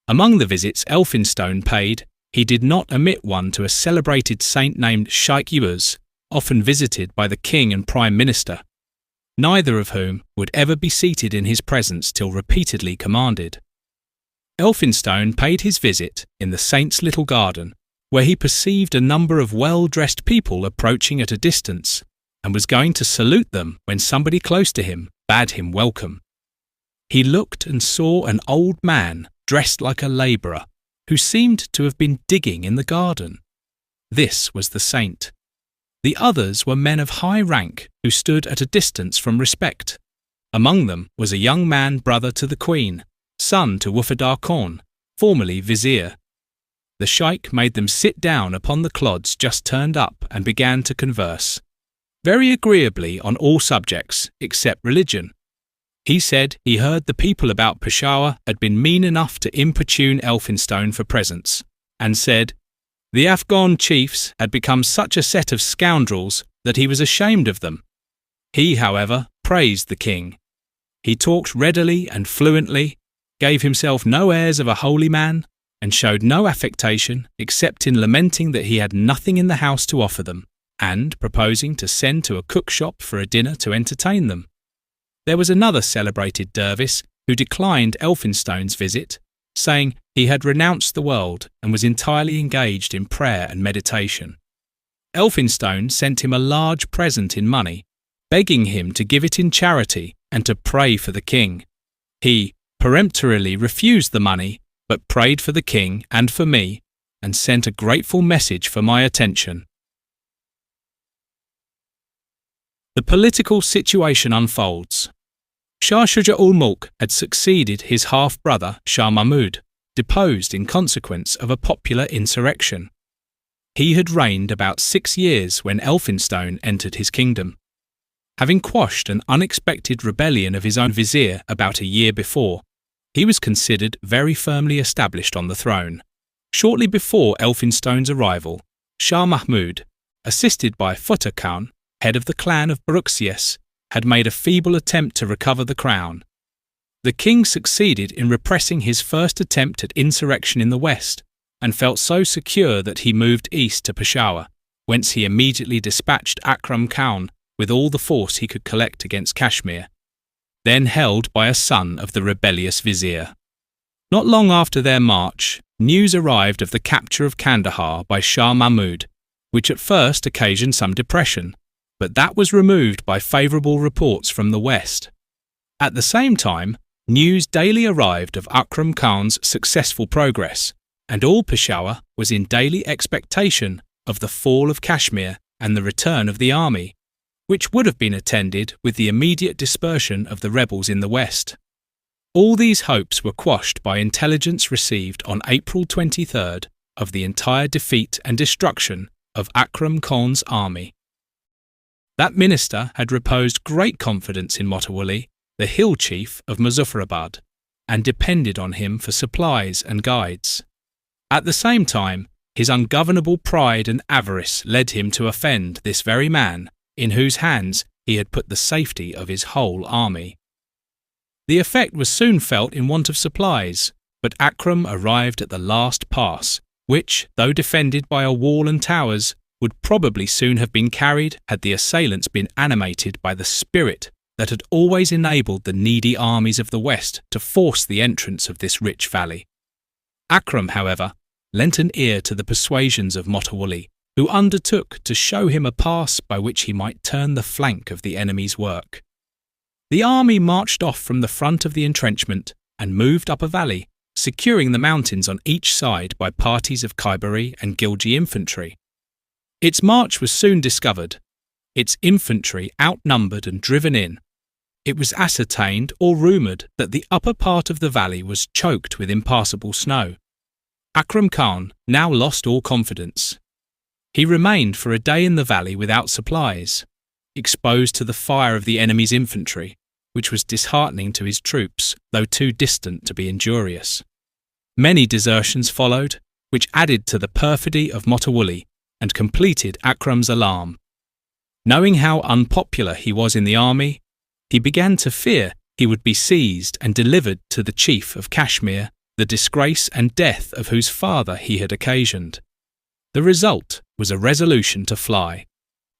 Among the visits Elphinstone paid, he did not omit one to a celebrated saint named Sheikh Yubuz, often visited by the king and prime minister, neither of whom would ever be seated in his presence till repeatedly commanded. Elphinstone paid his visit in the saint's little garden, where he perceived a number of well-dressed people approaching at a distance, and was going to salute them when somebody close to him bade him welcome. He looked and saw an old man dressed like a labourer, who seemed to have been digging in the garden. This was the saint. The others were men of high rank who stood at a distance from respect. Among them was a young man brother to the queen, son to Wufadar Khan, formerly vizier. The sheikh made them sit down upon the clods just turned up and began to converse, very agreeably on all subjects except religion. He said he heard the people about Peshawar had been mean enough to importune Elphinstone for presents, and said the Afghan chiefs had become such a set of scoundrels that he was ashamed of them. He, however, praised the king. He talked readily and fluently, gave himself no airs of a holy man, and showed no affectation except in lamenting that he had nothing in the house to offer them, and proposing to send to a cook shop for a dinner to entertain them. There was another celebrated dervis who declined Elphinstone's visit, saying he had renounced the world and was entirely engaged in prayer and meditation. Elphinstone sent him a large present in money, begging him to give it in charity and to pray for the king. He peremptorily refused the money, but prayed for the king and for me, and sent a grateful message for my attention. The political situation unfolds. Shah Shuja-ul-Mulk had succeeded his half-brother Shah Mahmud, deposed in consequence of a popular insurrection. He had reigned about 6 years when Elphinstone entered his kingdom. Having quashed an unexpected rebellion of his own vizier about a year before, he was considered very firmly established on the throne. Shortly before Elphinstone's arrival, Shah Mahmud, assisted by Futteh Khan, head of the clan of Baruxies, had made a feeble attempt to recover the crown. The king succeeded in repressing his first attempt at insurrection in the west, and felt so secure that he moved east to Peshawar, whence he immediately dispatched Akram Khan with all the force he could collect against Kashmir, then held by a son of the rebellious vizier. Not long after their march, news arrived of the capture of Kandahar by Shah Mahmud, which at first occasioned some depression, but that was removed by favourable reports from the west. At the same time, news daily arrived of Akram Khan's successful progress, and all Peshawar was in daily expectation of the fall of Kashmir and the return of the army, which would have been attended with the immediate dispersion of the rebels in the west. All these hopes were quashed by intelligence received on April 23rd of the entire defeat and destruction of Akram Khan's army. That minister had reposed great confidence in Motawalli, the hill chief of Muzaffarabad, and depended on him for supplies and guides. At the same time, his ungovernable pride and avarice led him to offend this very man, in whose hands he had put the safety of his whole army. The effect was soon felt in want of supplies, but Akram arrived at the last pass, which, though defended by a wall and towers, would probably soon have been carried had the assailants been animated by the spirit that had always enabled the needy armies of the west to force the entrance of this rich valley. Akram, however, lent an ear to the persuasions of Motawalli, who undertook to show him a pass by which he might turn the flank of the enemy's work. The army marched off from the front of the entrenchment and moved up a valley, securing the mountains on each side by parties of Khyberī and Ghilji infantry. Its march was soon discovered, its infantry outnumbered and driven in. It was ascertained or rumoured that the upper part of the valley was choked with impassable snow. Akram Khan now lost all confidence. He remained for a day in the valley without supplies, exposed to the fire of the enemy's infantry, which was disheartening to his troops, though too distant to be injurious. Many desertions followed, which added to the perfidy of Motawalli and completed Akram's alarm. Knowing how unpopular he was in the army, he began to fear he would be seized and delivered to the chief of Kashmir, the disgrace and death of whose father he had occasioned. The result was a resolution to fly.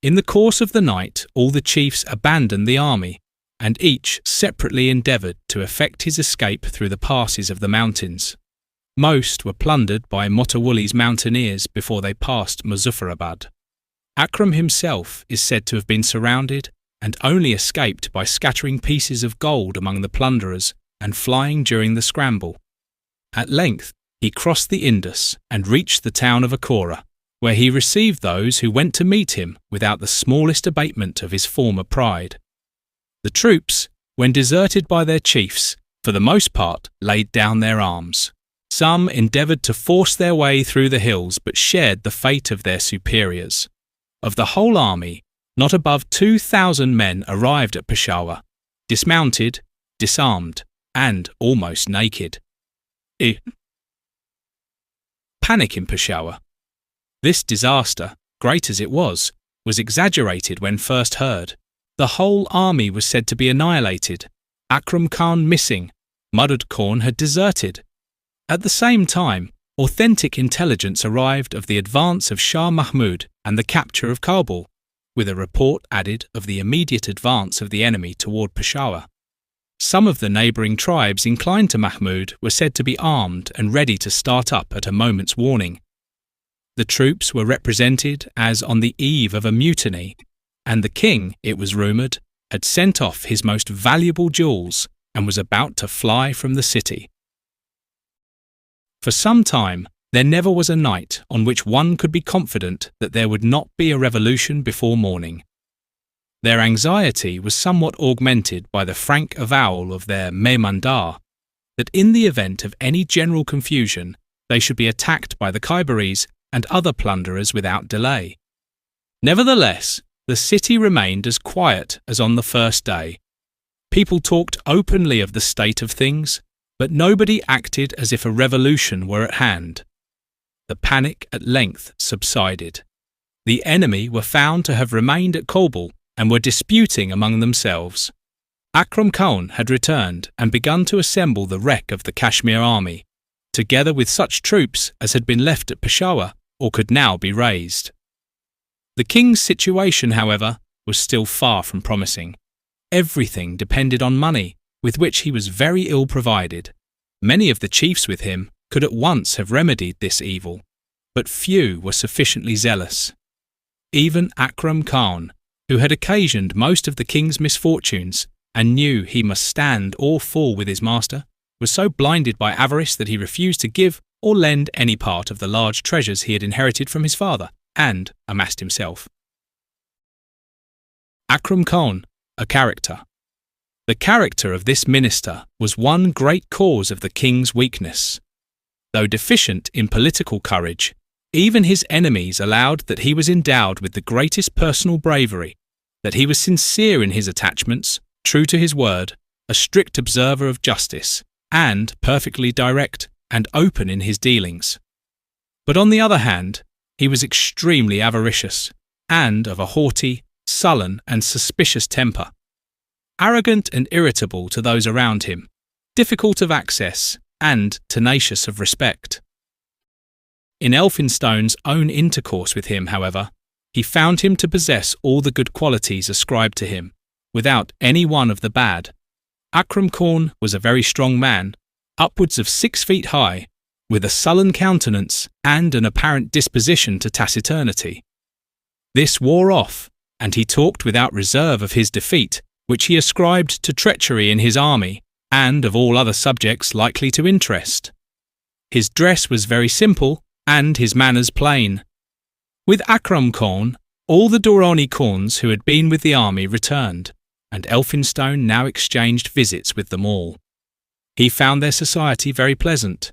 In the course of the night, all the chiefs abandoned the army, and each separately endeavoured to effect his escape through the passes of the mountains. Most were plundered by Motawalli's mountaineers before they passed Muzaffarabad. Akram himself is said to have been surrounded and only escaped by scattering pieces of gold among the plunderers and flying during the scramble. At length, he crossed the Indus and reached the town of Akora, where he received those who went to meet him without the smallest abatement of his former pride. The troops, when deserted by their chiefs, for the most part laid down their arms. Some endeavoured to force their way through the hills but shared the fate of their superiors. Of the whole army, not above 2,000 men arrived at Peshawar, dismounted, disarmed, and almost naked. Panic in Peshawar. This disaster, great as it was exaggerated when first heard. The whole army was said to be annihilated, Akram Khan missing, Mudud Khan had deserted. At the same time, authentic intelligence arrived of the advance of Shah Mahmud and the capture of Kabul, with a report added of the immediate advance of the enemy toward Peshawar. Some of the neighbouring tribes inclined to Mahmud were said to be armed and ready to start up at a moment's warning. The troops were represented as on the eve of a mutiny, and the king, it was rumoured, had sent off his most valuable jewels and was about to fly from the city. For some time, there never was a night on which one could be confident that there would not be a revolution before morning. Their anxiety was somewhat augmented by the frank avowal of their Mehmandar that in the event of any general confusion, they should be attacked by the Khyberis and other plunderers without delay. Nevertheless, the city remained as quiet as on the first day. People talked openly of the state of things, but nobody acted as if a revolution were at hand. The panic at length subsided. The enemy were found to have remained at Caubul and were disputing among themselves. Akram Khan had returned and begun to assemble the wreck of the Kashmir army, together with such troops as had been left at Peshawar or could now be raised. The king's situation, however, was still far from promising. Everything depended on money, with which he was very ill provided. Many of the chiefs with him could at once have remedied this evil, but few were sufficiently zealous. Even Akram Khan, who had occasioned most of the king's misfortunes and knew he must stand or fall with his master, was so blinded by avarice that he refused to give or lend any part of the large treasures he had inherited from his father, and amassed himself. Akram Khan, a character. The character of this minister was one great cause of the king's weakness. Though deficient in political courage, even his enemies allowed that he was endowed with the greatest personal bravery, that he was sincere in his attachments, true to his word, a strict observer of justice, and perfectly direct and open in his dealings. But on the other hand, he was extremely avaricious, and of a haughty, sullen and suspicious temper. Arrogant and irritable to those around him, difficult of access, and tenacious of respect. In Elphinstone's own intercourse with him, however, he found him to possess all the good qualities ascribed to him, without any one of the bad. Akram Khan was a very strong man, upwards of 6 feet high, with a sullen countenance and an apparent disposition to taciturnity. This wore off, and he talked without reserve of his defeat, which he ascribed to treachery in his army, and of all other subjects likely to interest. His dress was very simple, and his manners plain. With Akram Khan, all the Durrani Khans who had been with the army returned, and Elphinstone now exchanged visits with them all. He found their society very pleasant.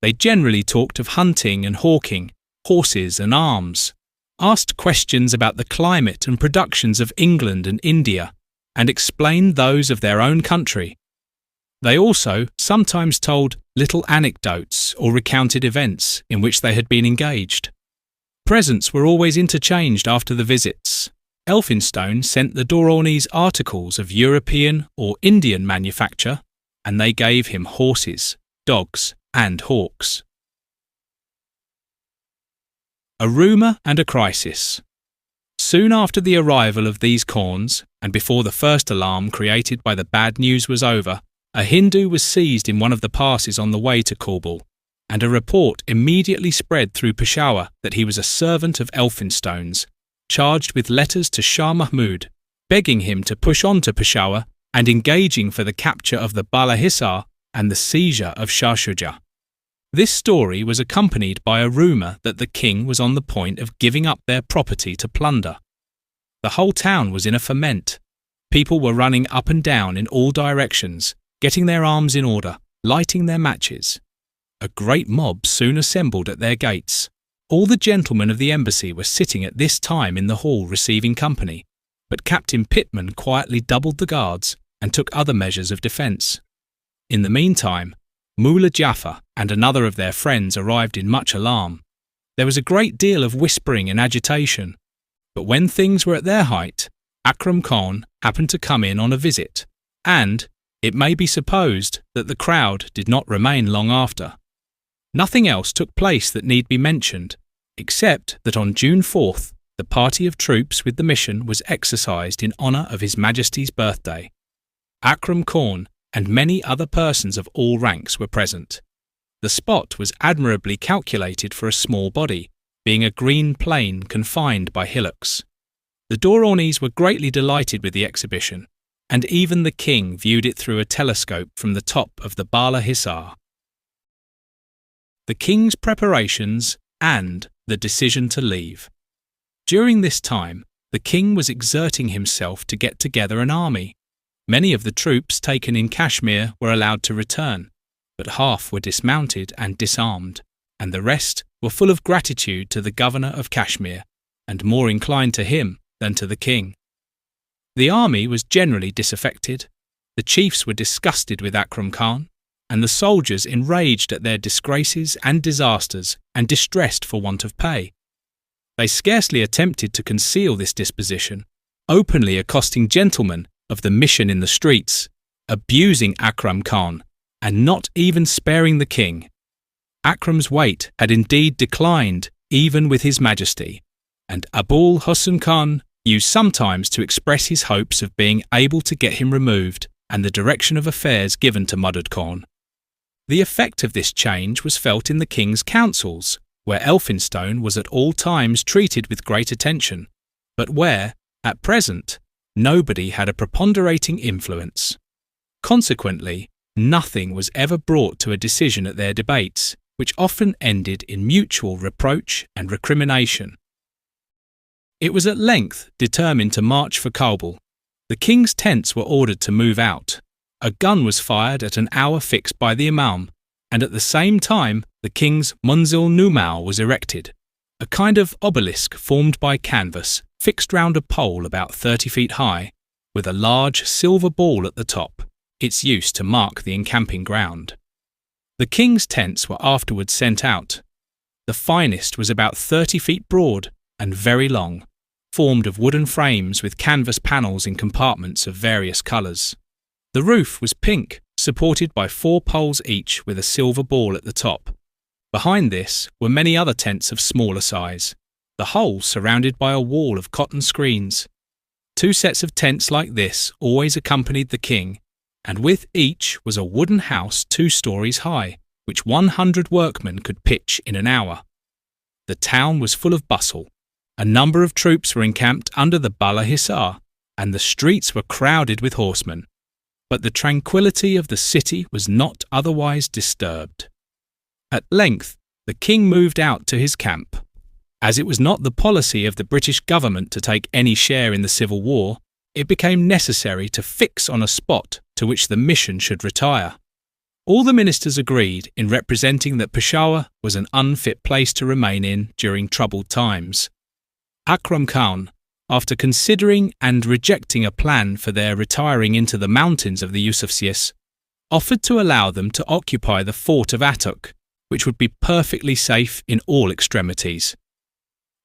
They generally talked of hunting and hawking, horses and arms, asked questions about the climate and productions of England and India, and explained those of their own country. They also sometimes told little anecdotes or recounted events in which they had been engaged. Presents were always interchanged after the visits. Elphinstone sent the Durranis articles of European or Indian manufacture, and they gave him horses, dogs, and hawks. A rumour and a crisis. Soon after the arrival of these Khans, and before the first alarm created by the bad news was over, a Hindu was seized in one of the passes on the way to Caubul, and a report immediately spread through Peshawar that he was a servant of Elphinstone's, charged with letters to Shah Mahmud, begging him to push on to Peshawar and engaging for the capture of the Bala Hisar and the seizure of Shah Shuja. This story was accompanied by a rumour that the king was on the point of giving up their property to plunder. The whole town was in a ferment. People were running up and down in all directions, getting their arms in order, lighting their matches. A great mob soon assembled at their gates. All the gentlemen of the embassy were sitting at this time in the hall receiving company, but Captain Pittman quietly doubled the guards and took other measures of defence. In the meantime, Mullah Jafar and another of their friends arrived in much alarm. There was a great deal of whispering and agitation, but when things were at their height, Akram Khan happened to come in on a visit, and it may be supposed that the crowd did not remain long after. Nothing else took place that need be mentioned, except that on June 4th, the party of troops with the mission was exercised in honour of His Majesty's birthday. Akram Khan and many other persons of all ranks were present. The spot was admirably calculated for a small body, being a green plain confined by hillocks. The Durranis were greatly delighted with the exhibition, and even the king viewed it through a telescope from the top of the Bala Hisar. The king's preparations and the decision to leave. During this time, the king was exerting himself to get together an army. Many of the troops taken in Kashmir were allowed to return, but half were dismounted and disarmed, and the rest were full of gratitude to the governor of Kashmir, and more inclined to him than to the king. The army was generally disaffected, the chiefs were disgusted with Akram Khan, and the soldiers enraged at their disgraces and disasters and distressed for want of pay. They scarcely attempted to conceal this disposition, openly accosting gentlemen of the mission in the streets, abusing Akram Khan, and not even sparing the king. Akram's weight had indeed declined even with His Majesty, and Abul Husn Khan used sometimes to express his hopes of being able to get him removed and the direction of affairs given to Mudud Khan. The effect of this change was felt in the king's councils, where Elphinstone was at all times treated with great attention, but where, at present, nobody had a preponderating influence. Consequently, nothing was ever brought to a decision at their debates, which often ended in mutual reproach and recrimination, It was at length determined to march for Caubul. The king's tents were ordered to move out. A gun was fired at an hour fixed by the Imam, and at the same time the king's Munzil Numal was erected, a kind of obelisk formed by canvas, fixed round a pole about 30 feet high, with a large silver ball at the top, its use to mark the encamping ground. The king's tents were afterwards sent out. The finest was about 30 feet broad and very long, formed of wooden frames with canvas panels in compartments of various colours. The roof was pink, supported by 4 poles each with a silver ball at the top. Behind this were many other tents of smaller size, the whole surrounded by a wall of cotton screens. 2 sets of tents like this always accompanied the king, and with each was a wooden house 2 stories high, which 100 workmen could pitch in an hour. The town was full of bustle. A number of troops were encamped under the Bala Hissar, and the streets were crowded with horsemen. But the tranquillity of the city was not otherwise disturbed. At length, the king moved out to his camp. As it was not the policy of the British government to take any share in the civil war, it became necessary to fix on a spot to which the mission should retire. All the ministers agreed in representing that Peshawar was an unfit place to remain in during troubled times. Akram Khan, after considering and rejecting a plan for their retiring into the mountains of the Yusufzais, offered to allow them to occupy the fort of Attock, which would be perfectly safe in all extremities.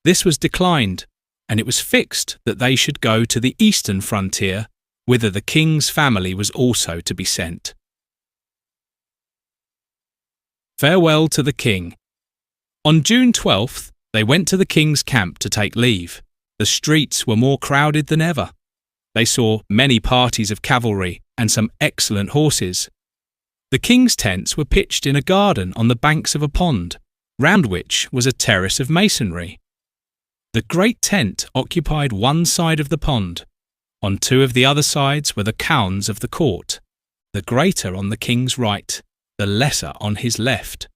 This was declined, and it was fixed that they should go to the eastern frontier, whither the king's family was also to be sent. Farewell to the king. On June 12th, they went to the king's camp to take leave. The streets were more crowded than ever. They saw many parties of cavalry and some excellent horses. The king's tents were pitched in a garden on the banks of a pond, round which was a terrace of masonry. The great tent occupied one side of the pond. On 2 of the other sides were the khans of the court, the greater on the king's right, the lesser on his left.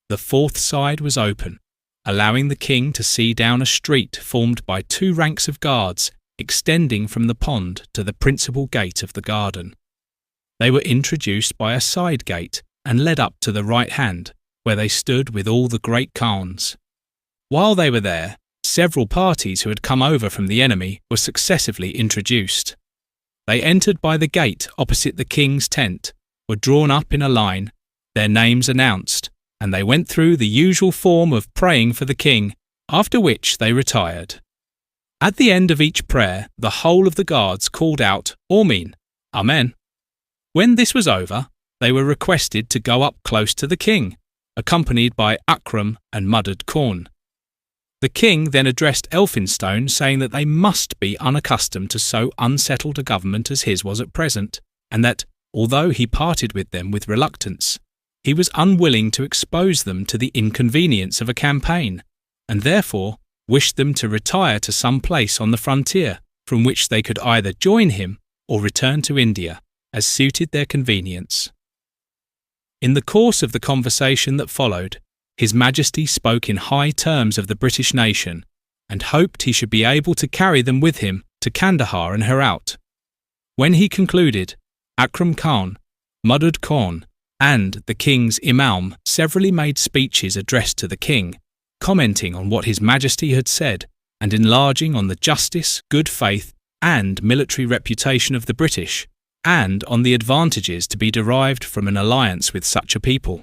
The 4th side was open, allowing the king to see down a street formed by 2 ranks of guards extending from the pond to the principal gate of the garden. They were introduced by a side gate and led up to the right hand, where they stood with all the great khans. While they were there, several parties who had come over from the enemy were successively introduced. They entered by the gate opposite the king's tent, were drawn up in a line, their names announced, and they went through the usual form of praying for the king, after which they retired. At the end of each prayer, the whole of the guards called out, Amen, Amen. When this was over, they were requested to go up close to the king, accompanied by Akram and Muddered Corn. The king then addressed Elphinstone, saying that they must be unaccustomed to so unsettled a government as his was at present, and that, although he parted with them with reluctance, he was unwilling to expose them to the inconvenience of a campaign, and therefore wished them to retire to some place on the frontier, from which they could either join him or return to India, as suited their convenience. In the course of the conversation that followed, His Majesty spoke in high terms of the British nation, and hoped he should be able to carry them with him to Kandahar and Herat. When he concluded, Akram Khan, Muddered Corn, and the king's Imam severally made speeches addressed to the king, commenting on what His Majesty had said and enlarging on the justice, good faith, and military reputation of the British, and on the advantages to be derived from an alliance with such a people.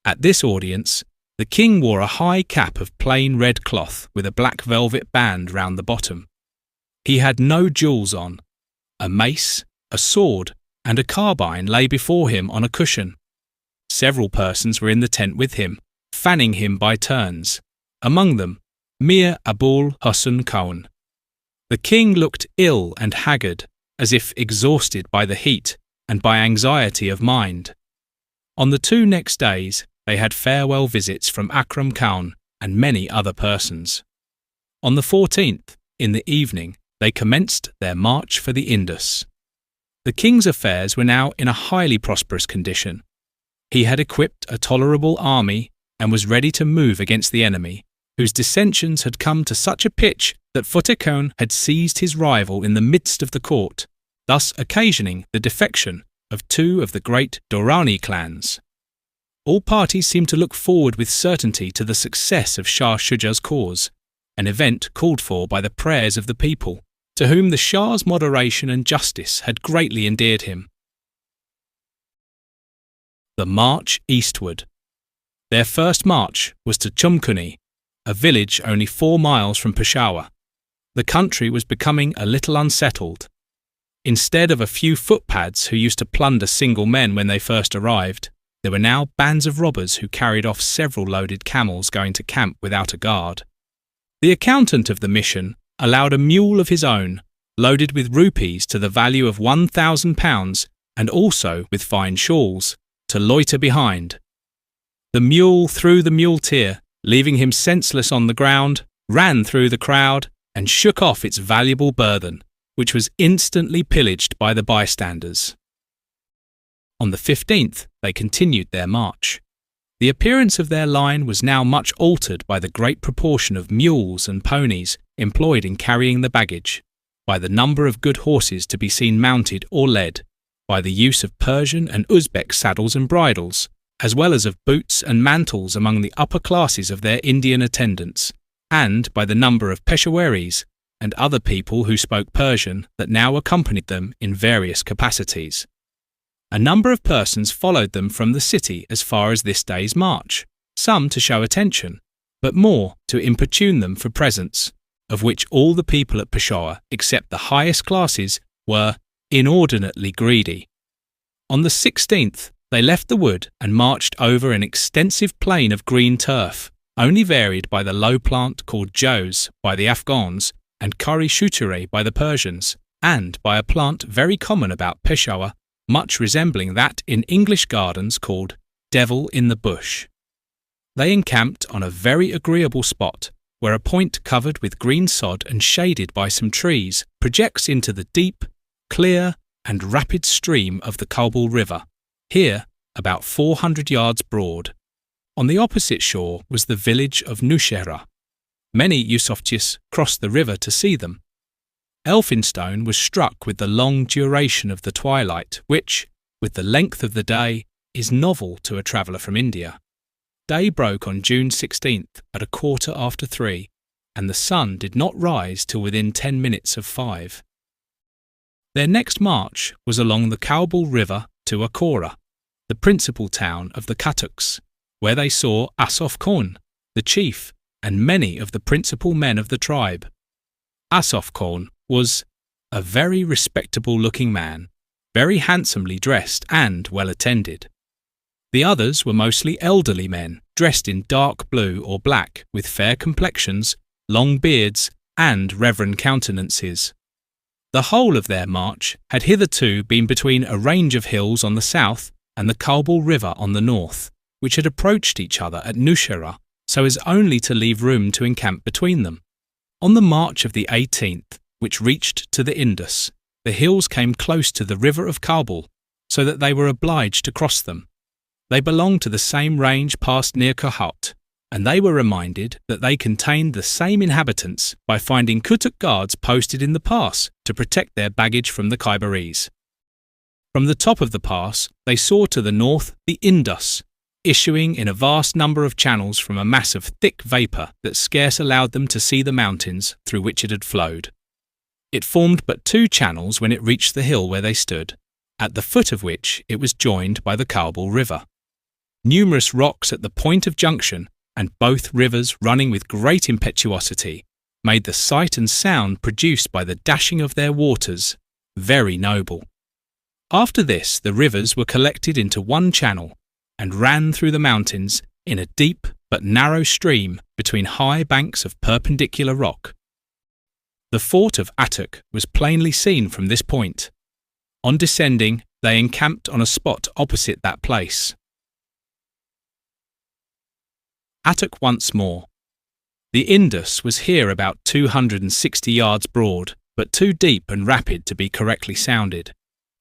At this audience, the king wore a high cap of plain red cloth with a black velvet band round the bottom. He had no jewels on. A mace, a sword, and a carbine lay before him on a cushion. Several persons were in the tent with him, fanning him by turns, among them Mir Abul Husn Khan. The king looked ill and haggard, as if exhausted by the heat and by anxiety of mind. On the 2 next days, they had farewell visits from Akram Khan and many other persons. On the 14th, in the evening, they commenced their march for the Indus. The king's affairs were now in a highly prosperous condition. He had equipped a tolerable army and was ready to move against the enemy, whose dissensions had come to such a pitch that Futteh Khan had seized his rival in the midst of the court, thus occasioning the defection of two of the great Durrani clans. All parties seemed to look forward with certainty to the success of Shah Shuja's cause, an event called for by the prayers of the people, to whom the Shah's moderation and justice had greatly endeared him. The march eastward. Their first march was to Chumkuni, a village only 4 miles from Peshawar. The country was becoming a little unsettled. Instead of a few footpads who used to plunder single men when they first arrived, there were now bands of robbers who carried off several loaded camels going to camp without a guard. The accountant of the mission allowed a mule of his own, loaded with rupees to the value of £1,000 and also with fine shawls, to loiter behind. The mule threw the muleteer, leaving him senseless on the ground, ran through the crowd and shook off its valuable burthen, which was instantly pillaged by the bystanders. On the 15th, they continued their march. The appearance of their line was now much altered by the great proportion of mules and ponies employed in carrying the baggage, by the number of good horses to be seen mounted or led, by the use of Persian and Uzbek saddles and bridles, as well as of boots and mantles among the upper classes of their Indian attendants, and by the number of Peshawaris and other people who spoke Persian that now accompanied them in various capacities. A number of persons followed them from the city as far as this day's march, some to show attention, but more to importune them for presents, of which all the people at Peshawar, except the highest classes, were inordinately greedy. On the 16th, they left the wood and marched over an extensive plain of green turf, only varied by the low plant called jowz by the Afghans and kari shuturi by the Persians, and by a plant very common about Peshawar, much resembling that in English gardens called devil in the bush. They encamped on a very agreeable spot, where a point covered with green sod and shaded by some trees projects into the deep, clear and rapid stream of the Caubul River, here about 400 yards broad. On the opposite shore was the village of Nusheira. Many Yusuftis crossed the river to see them. Elphinstone was struck with the long duration of the twilight, which, with the length of the day, is novel to a traveller from India. Day broke on June 16th at 3:15, and the sun did not rise till within 10 minutes of 5. Their next march was along the Caubul River to Akora, the principal town of the Katuks, where they saw Asaf Khan, the chief, and many of the principal men of the tribe. Asaf Khan was a very respectable-looking man, very handsomely dressed and well attended. The others were mostly elderly men, dressed in dark blue or black, with fair complexions, long beards, and reverend countenances. The whole of their march had hitherto been between a range of hills on the south and the Caubul River on the north, which had approached each other at Nusheira, so as only to leave room to encamp between them. On the march of the 18th, which reached to the Indus, the hills came close to the river of Caubul, so that they were obliged to cross them. They belonged to the same range passed near Kohat, and they were reminded that they contained the same inhabitants by finding Kutuk guards posted in the pass to protect their baggage from the Khyberis. From the top of the pass, they saw to the north the Indus, issuing in a vast number of channels from a mass of thick vapour that scarce allowed them to see the mountains through which it had flowed. It formed but 2 channels when it reached the hill where they stood, at the foot of which it was joined by the Caubul River. Numerous rocks at the point of junction, and both rivers running with great impetuosity, made the sight and sound produced by the dashing of their waters very noble. After this, the rivers were collected into one channel, and ran through the mountains in a deep but narrow stream between high banks of perpendicular rock. The fort of Atuk was plainly seen from this point. On descending, they encamped on a spot opposite that place. Atuk once more. The Indus was here about 260 yards broad, but too deep and rapid to be correctly sounded.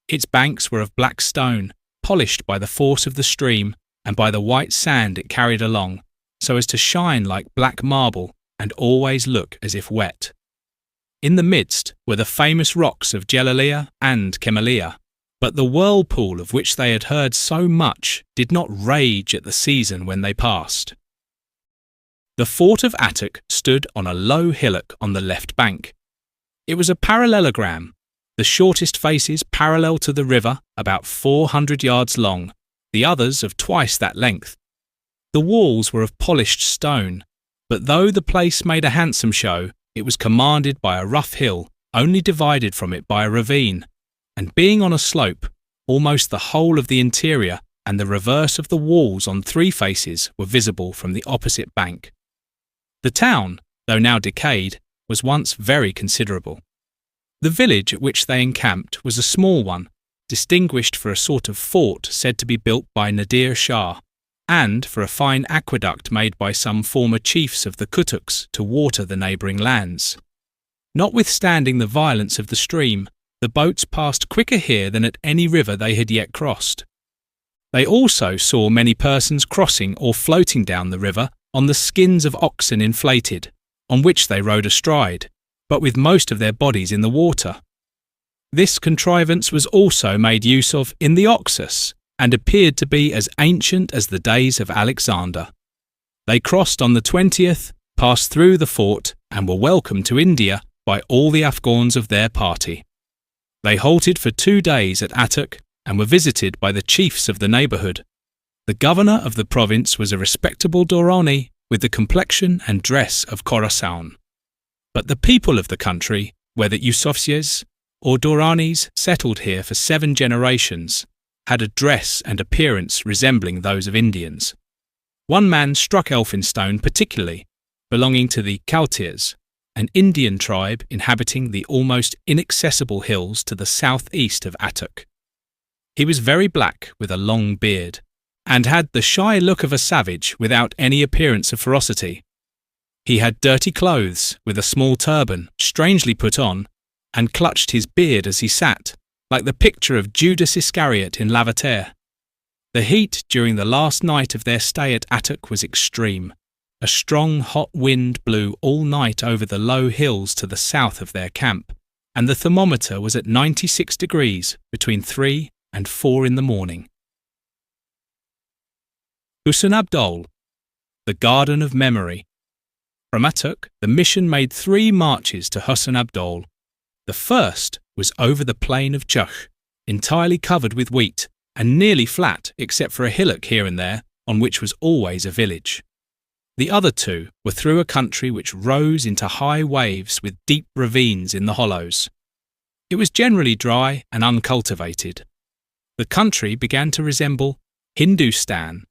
Its banks were of black stone, polished by the force of the stream and by the white sand it carried along, so as to shine like black marble and always look as if wet. In the midst were the famous rocks of Jalalia and Kemalia, but the whirlpool of which they had heard so much did not rage at the season when they passed. The fort of Attock stood on a low hillock on the left bank. It was a parallelogram, the shortest faces parallel to the river, about 400 yards long, the others of twice that length. The walls were of polished stone, but though the place made a handsome show, it was commanded by a rough hill, only divided from it by a ravine, and being on a slope, almost the whole of the interior and the reverse of the walls on three faces were visible from the opposite bank. The town, though now decayed, was once very considerable. The village at which they encamped was a small one, distinguished for a sort of fort said to be built by Nadir Shah, and for a fine aqueduct made by some former chiefs of the Kutuks to water the neighbouring lands. Notwithstanding the violence of the stream, the boats passed quicker here than at any river they had yet crossed. They also saw many persons crossing or floating down the river on the skins of oxen inflated, on which they rode astride, but with most of their bodies in the water. This contrivance was also made use of in the Oxus, and appeared to be as ancient as the days of Alexander. They crossed on the 20th, passed through the fort, and were welcomed to India by all the Afghans of their party. They halted for 2 days at Attock and were visited by the chiefs of the neighbourhood. The governor of the province was a respectable Durrani with the complexion and dress of Khorasan. But the people of the country, whether Yusufzais or Durranis settled here for 7 generations, had a dress and appearance resembling those of Indians. One man struck Elphinstone particularly, belonging to the Kautirs, an Indian tribe inhabiting the almost inaccessible hills to the southeast of Attock. He was very black with a long beard, and had the shy look of a savage without any appearance of ferocity. He had dirty clothes, with a small turban, strangely put on, and clutched his beard as he sat, like the picture of Judas Iscariot in Lavater. The heat during the last night of their stay at Attock was extreme. A strong hot wind blew all night over the low hills to the south of their camp, and the thermometer was at 96 degrees between 3 and 4 in the morning. Husn Abdol, the Garden of Memory. From Attock, the mission made 3 marches to Husn Abdol. The first was over the plain of Chukh, entirely covered with wheat, and nearly flat except for a hillock here and there, on which was always a village. The other 2 were through a country which rose into high waves with deep ravines in the hollows. It was generally dry and uncultivated. The country began to resemble Hindustan,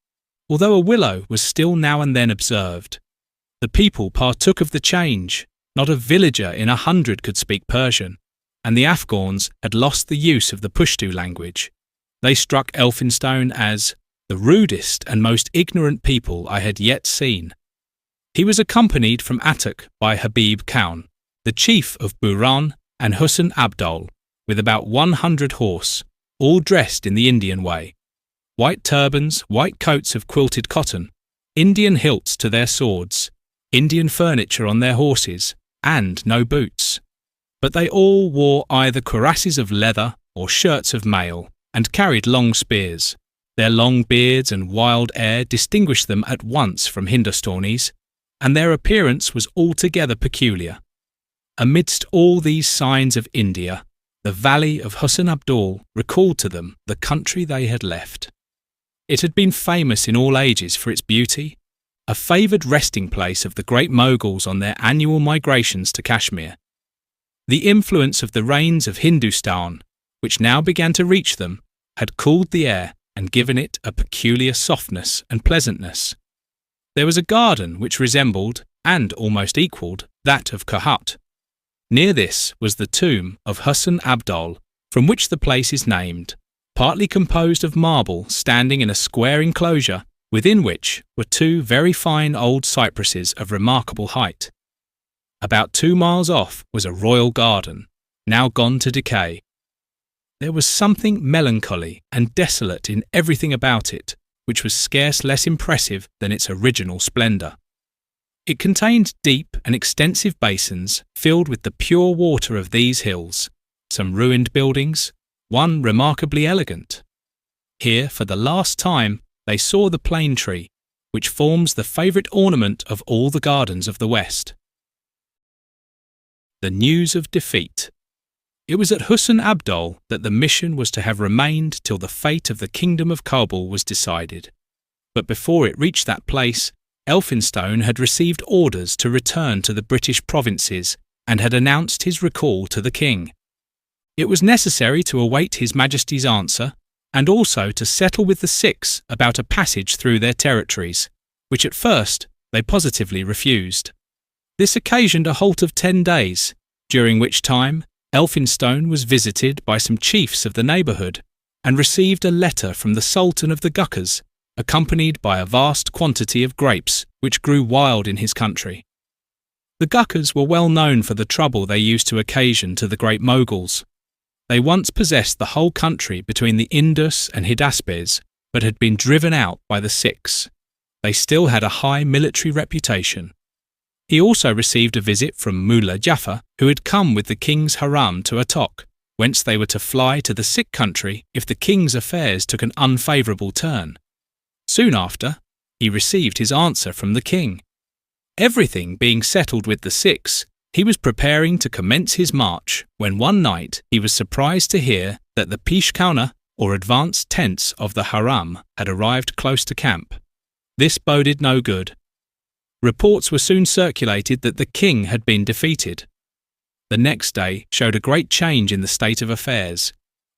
although a willow was still now and then observed. The people partook of the change. Not a villager in 100 could speak Persian, and the Afghans had lost the use of the Pashtu language. They struck Elphinstone as the rudest and most ignorant people I had yet seen. He was accompanied from Attock by Habib Khan, the chief of Buran, and Husn Abdol, with about 100 horse, all dressed in the Indian way. White turbans, white coats of quilted cotton, Indian hilts to their swords, Indian furniture on their horses, and no boots. But they all wore either cuirasses of leather or shirts of mail, and carried long spears. Their long beards and wild air distinguished them at once from Hindustanis, and their appearance was altogether peculiar. Amidst all these signs of India, the valley of Husn Abdol recalled to them the country they had left. It had been famous in all ages for its beauty, a favoured resting place of the great Moguls on their annual migrations to Kashmir. The influence of the rains of Hindustan, which now began to reach them, had cooled the air and given it a peculiar softness and pleasantness. There was a garden which resembled, and almost equalled, that of Kohat. Near this was the tomb of Husn Abdol, from which the place is named, partly composed of marble standing in a square enclosure, within which were 2 very fine old cypresses of remarkable height. About 2 miles off was a royal garden, now gone to decay. There was something melancholy and desolate in everything about it, which was scarce less impressive than its original splendour. It contained deep and extensive basins filled with the pure water of these hills, some ruined buildings, one remarkably elegant. Here, for the last time, they saw the plane tree, which forms the favourite ornament of all the gardens of the West. The news of defeat. It was at Husn Abdol that the mission was to have remained till the fate of the Kingdom of Caubul was decided. But before it reached that place, Elphinstone had received orders to return to the British provinces and had announced his recall to the king. It was necessary to await His Majesty's answer and also to settle with the Sikhs about a passage through their territories, which at first they positively refused. This occasioned a halt of 10 days, during which time Elphinstone was visited by some chiefs of the neighbourhood and received a letter from the Sultan of the Gukkas, accompanied by a vast quantity of grapes which grew wild in his country. The Gukkas were well known for the trouble they used to occasion to the great Moguls. They once possessed the whole country between the Indus and Hydaspes, but had been driven out by the Sikhs. They still had a high military reputation. He also received a visit from Mullah Jafar, who had come with the king's haram to Attock, whence they were to fly to the Sikh country if the king's affairs took an unfavourable turn. Soon after, he received his answer from the king. Everything being settled with the Sikhs, he was preparing to commence his march when one night he was surprised to hear that the Peshawar, or advanced tents of the haram, had arrived close to camp. This boded no good. Reports were soon circulated that the king had been defeated. The next day showed a great change in the state of affairs.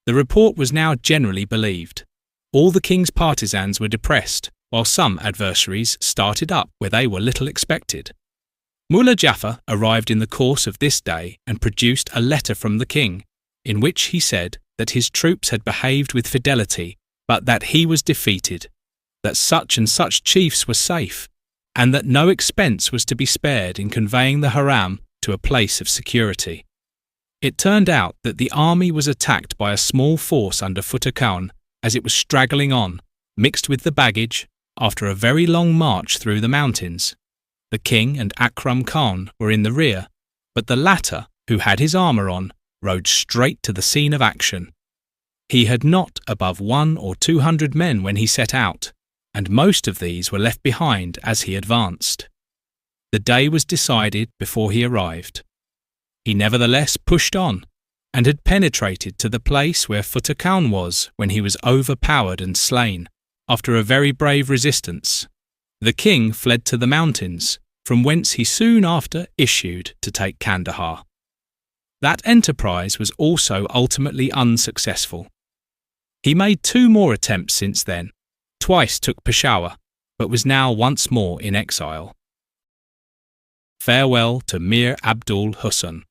The report was now generally believed. All the king's partisans were depressed, while some adversaries started up where they were little expected. Mullah Jafar arrived in the course of this day and produced a letter from the king, in which he said that his troops had behaved with fidelity, but that he was defeated, that such and such chiefs were safe, and that no expense was to be spared in conveying the haram to a place of security. It turned out that the army was attacked by a small force under Futteh Khan as it was straggling on, mixed with the baggage, after a very long march through the mountains. The king and Akram Khan were in the rear, but the latter, who had his armour on, rode straight to the scene of action. He had not above 100 or 200 men when he set out, and most of these were left behind as he advanced. The day was decided before he arrived. He nevertheless pushed on, and had penetrated to the place where Futteh Khan was when he was overpowered and slain, after a very brave resistance. The king fled to the mountains, from whence he soon after issued to take Kandahar. That enterprise was also ultimately unsuccessful. He made 2 more attempts since then, twice took Peshawar, but was now once more in exile. Farewell to Mir Abdul Husn.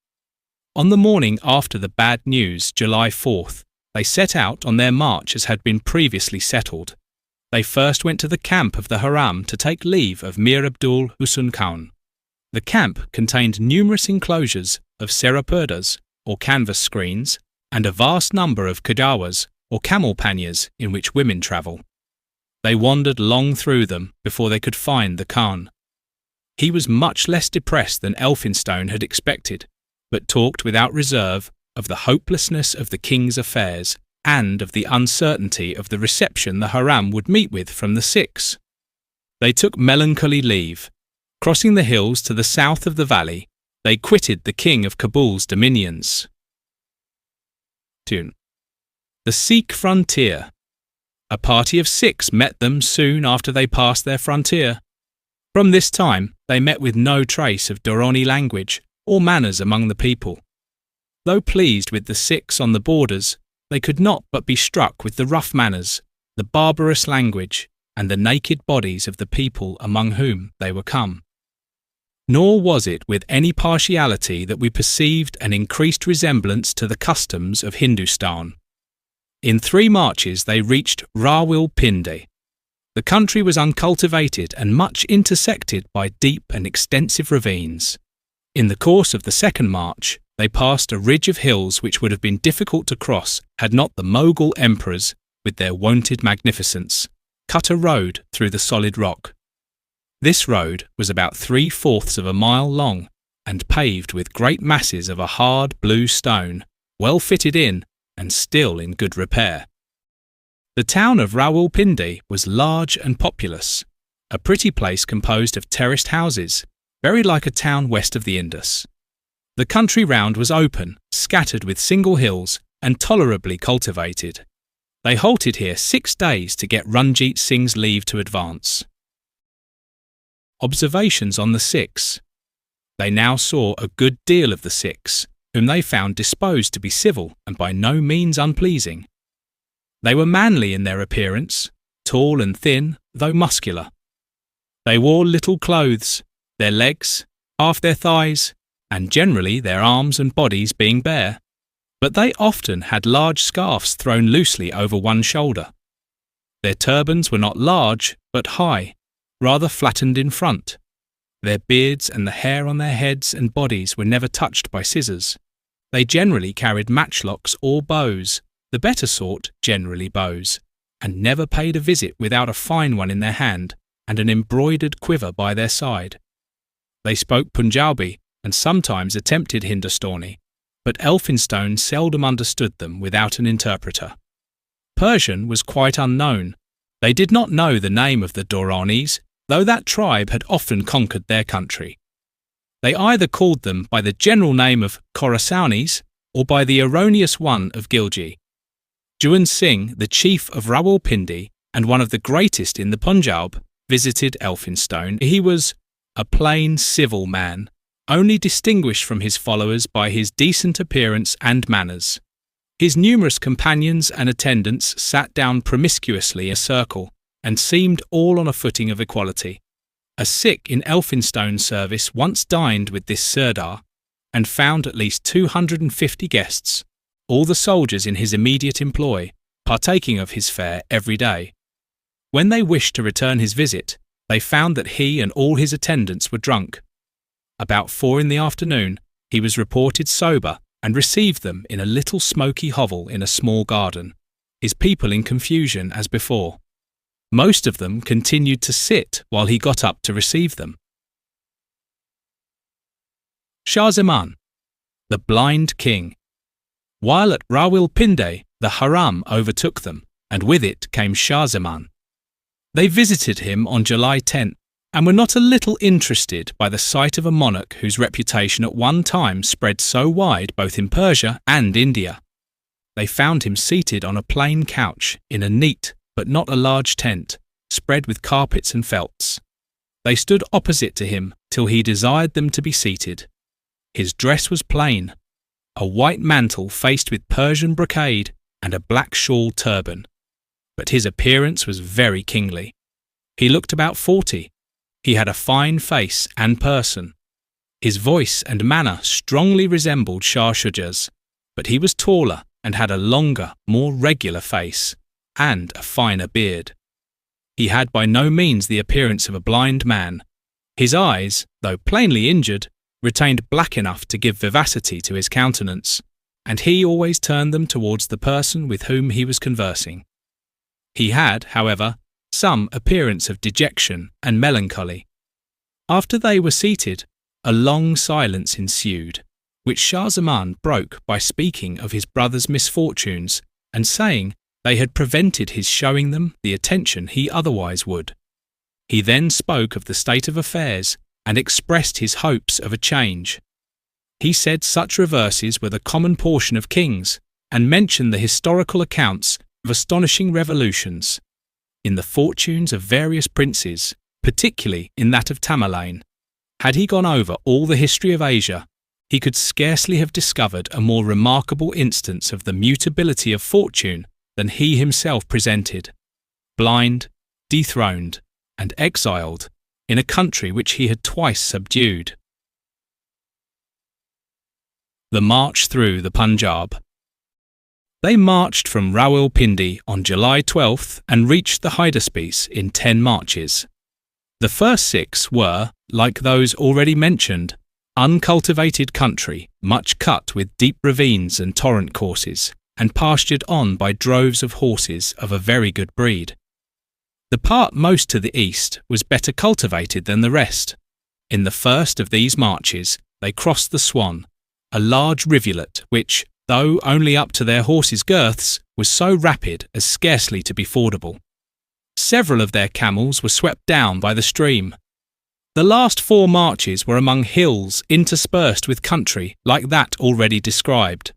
On the morning after the bad news, July 4th, they set out on their march as had been previously settled. They first went to the camp of the haram to take leave of Mir Abdul Husn Khan. The camp contained numerous enclosures of serapurdas, or canvas screens, and a vast number of kadawas, or camel panniers, in which women travel. They wandered long through them before they could find the Khan. He was much less depressed than Elphinstone had expected, but talked without reserve of the hopelessness of the king's affairs and of the uncertainty of the reception the haram would meet with from the Sikhs. They took melancholy leave. Crossing the hills to the south of the valley, they quitted the king of Caubul's dominions. The Sikh frontier. A party of Sikhs met them soon after they passed their frontier. From this time, they met with no trace of Durrani language or manners among the people. Though pleased with the Sikhs on the borders, they could not but be struck with the rough manners, the barbarous language, and the naked bodies of the people among whom they were come. Nor was it with any partiality that we perceived an increased resemblance to the customs of Hindustan. In 3 marches they reached Rawalpindi. The country was uncultivated and much intersected by deep and extensive ravines. In the course of the 2nd march, they passed a ridge of hills which would have been difficult to cross had not the Mogul emperors, with their wonted magnificence, cut a road through the solid rock. This road was about 3/4 of a mile long and paved with great masses of a hard blue stone, well fitted in and still in good repair. The town of Rawalpindi was large and populous, a pretty place composed of terraced houses, very like a town west of the Indus. The country round was open, scattered with single hills, and tolerably cultivated. They halted here 6 days to get Ranjit Singh's leave to advance. Observations on the Sikhs. They now saw a good deal of the Sikhs, whom they found disposed to be civil and by no means unpleasing. They were manly in their appearance, tall and thin, though muscular. They wore little clothes, their legs, half their thighs, and generally their arms and bodies being bare, but they often had large scarfs thrown loosely over one shoulder. Their turbans were not large, but high, rather flattened in front. Their beards and the hair on their heads and bodies were never touched by scissors. They generally carried matchlocks or bows, the better sort generally bows, and never paid a visit without a fine one in their hand and an embroidered quiver by their side. They spoke Punjabi and sometimes attempted Hindustani, but Elphinstone seldom understood them without an interpreter. Persian was quite unknown. They did not know the name of the Doranis, though that tribe had often conquered their country. They either called them by the general name of Khorasanis or by the erroneous one of Gilji. Ranjit Singh, the chief of Rawalpindi and one of the greatest in the Punjab, visited Elphinstone. He was a plain civil man, only distinguished from his followers by his decent appearance and manners. His numerous companions and attendants sat down promiscuously in a circle and seemed all on a footing of equality. A Sikh in Elphinstone's service once dined with this Sirdar and found at least 250 guests, all the soldiers in his immediate employ, partaking of his fare every day. When they wished to return his visit, they found that he and all his attendants were drunk. About 4 in the afternoon, he was reported sober and received them in a little smoky hovel in a small garden, his people in confusion as before. Most of them continued to sit while he got up to receive them. Shah Zaman, the blind king. While at Rawalpindi, the Haram overtook them, and with it came Shah Zaman. They visited him on July 10th and were not a little interested by the sight of a monarch whose reputation at one time spread so wide both in Persia and India. They found him seated on a plain couch in a neat but not a large tent, spread with carpets and felts. They stood opposite to him till he desired them to be seated. His dress was plain, a white mantle faced with Persian brocade and a black shawl turban, but his appearance was very kingly. He looked about 40. He had a fine face and person. His voice and manner strongly resembled Shah Shuja's, but he was taller and had a longer, more regular face, and a finer beard. He had by no means the appearance of a blind man. His eyes, though plainly injured, retained black enough to give vivacity to his countenance, and he always turned them towards the person with whom he was conversing. He had, however, some appearance of dejection and melancholy. After they were seated, a long silence ensued, which Shah Zaman broke by speaking of his brother's misfortunes and saying they had prevented his showing them the attention he otherwise would. He then spoke of the state of affairs and expressed his hopes of a change. He said such reverses were the common portion of kings, and mentioned the historical accounts of astonishing revolutions in the fortunes of various princes, particularly in that of Tamerlane. Had he gone over all the history of Asia, he could scarcely have discovered a more remarkable instance of the mutability of fortune than he himself presented, blind, dethroned, and exiled in a country which he had twice subdued. The march through the Punjab. They marched from Rawalpindi on July 12th and reached the Hydaspes in 10 marches. The first 6 were, like those already mentioned, uncultivated country, much cut with deep ravines and torrent courses, and pastured on by droves of horses of a very good breed. The part most to the east was better cultivated than the rest. In the first of these marches, they crossed the Swan, a large rivulet which, though only up to their horses' girths, was so rapid as scarcely to be fordable. Several of their camels were swept down by the stream. The last 4 marches were among hills interspersed with country like that already described.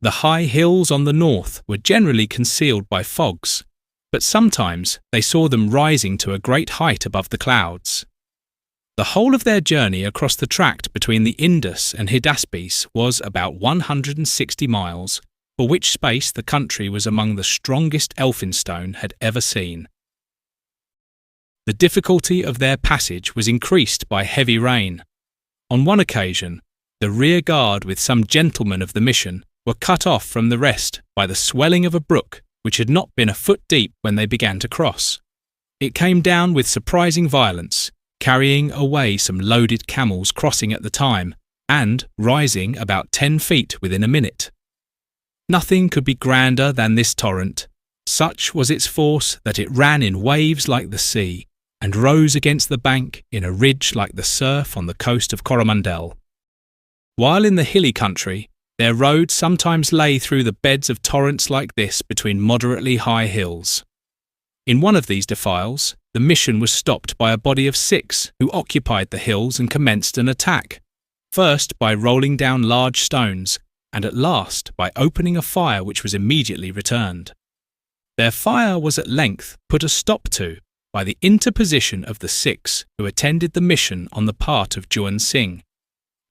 The high hills on the north were generally concealed by fogs, but sometimes they saw them rising to a great height above the clouds. The whole of their journey across the tract between the Indus and Hydaspes was about 160 miles, for which space the country was among the strongest Elphinstone had ever seen. The difficulty of their passage was increased by heavy rain. On one occasion, the rear guard with some gentlemen of the mission were cut off from the rest by the swelling of a brook which had not been a foot deep when they began to cross. It came down with surprising violence, carrying away some loaded camels crossing at the time, and rising about 10 feet within a minute. Nothing could be grander than this torrent. Such was its force that it ran in waves like the sea, and rose against the bank in a ridge like the surf on the coast of Coromandel. While in the hilly country, their road sometimes lay through the beds of torrents like this between moderately high hills. In one of these defiles, the mission was stopped by a body of Sikhs who occupied the hills and commenced an attack, first by rolling down large stones, and at last by opening a fire which was immediately returned. Their fire was at length put a stop to by the interposition of the Sikhs who attended the mission on the part of Juan Singh.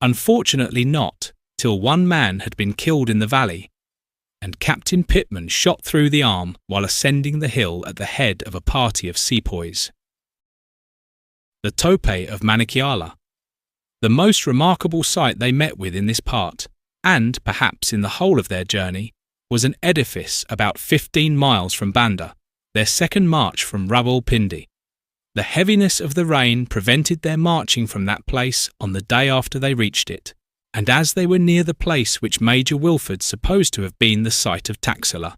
Unfortunately not, till one man had been killed in the valley, and Captain Pitman shot through the arm while ascending the hill at the head of a party of sepoys. The tope of Manikyala. The most remarkable sight they met with in this part, and perhaps in the whole of their journey, was an edifice about 15 miles from Banda, their second march from Rawalpindi. The heaviness of the rain prevented their marching from that place on the day after they reached it, and as they were near the place which Major Wilford supposed to have been the site of Taxila,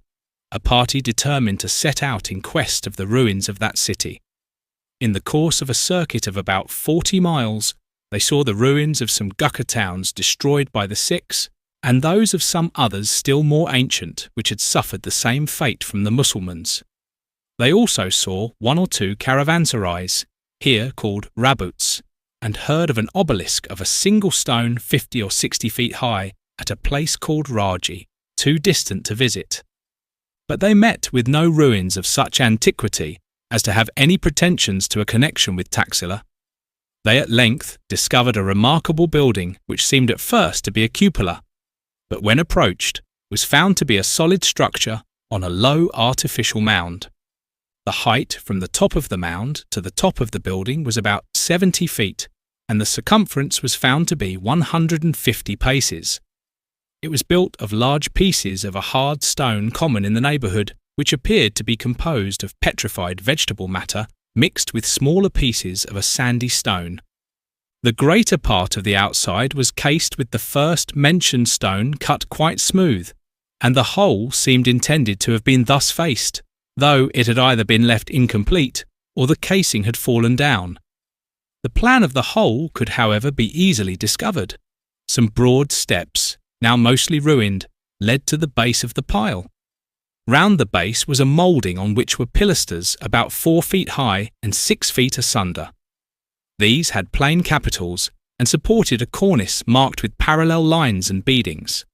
a party determined to set out in quest of the ruins of that city. In the course of a circuit of about 40 miles, they saw the ruins of some Gukka towns destroyed by the Sikhs, and those of some others still more ancient which had suffered the same fate from the Mussulmans. They also saw 1 or 2 caravanserais, here called rabouts, and heard of an obelisk of a single stone 50 or 60 feet high at a place called Raji, too distant to visit. But they met with no ruins of such antiquity as to have any pretensions to a connection with Taxila. They at length discovered a remarkable building which seemed at first to be a cupola, but when approached was found to be a solid structure on a low artificial mound. The height from the top of the mound to the top of the building was about 70 feet, and the circumference was found to be 150 paces. It was built of large pieces of a hard stone common in the neighbourhood, which appeared to be composed of petrified vegetable matter mixed with smaller pieces of a sandy stone. The greater part of the outside was cased with the first mentioned stone cut quite smooth, and the whole seemed intended to have been thus faced, though it had either been left incomplete or the casing had fallen down. The plan of the whole could, however, be easily discovered. Some broad steps, now mostly ruined, led to the base of the pile. Round the base was a moulding on which were pilasters about 4 feet high and 6 feet asunder. These had plain capitals and supported a cornice marked with parallel lines and beadings.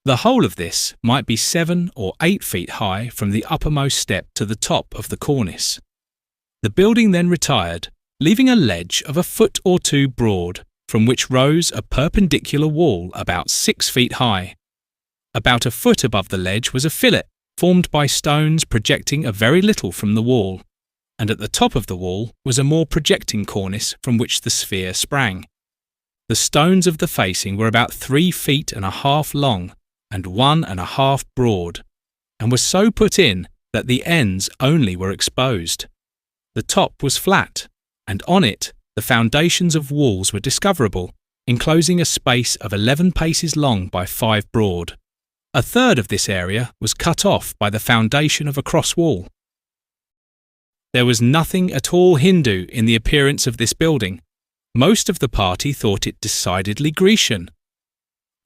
The whole of this might be 7 or 8 feet high from the uppermost step to the top of the cornice. The building then retired, leaving a ledge of a foot or 2 broad, from which rose a perpendicular wall about 6 feet high. About a foot above the ledge was a fillet, formed by stones projecting a very little from the wall, and at the top of the wall was a more projecting cornice from which the sphere sprang. The stones of the facing were about 3 feet and a half long, and 1.5 broad, and were so put in that the ends only were exposed. The top was flat, and on it the foundations of walls were discoverable, enclosing a space of 11 paces long by 5 broad. A third of this area was cut off by the foundation of a cross wall. There was nothing at all Hindu in the appearance of this building. Most of the party thought it decidedly Grecian.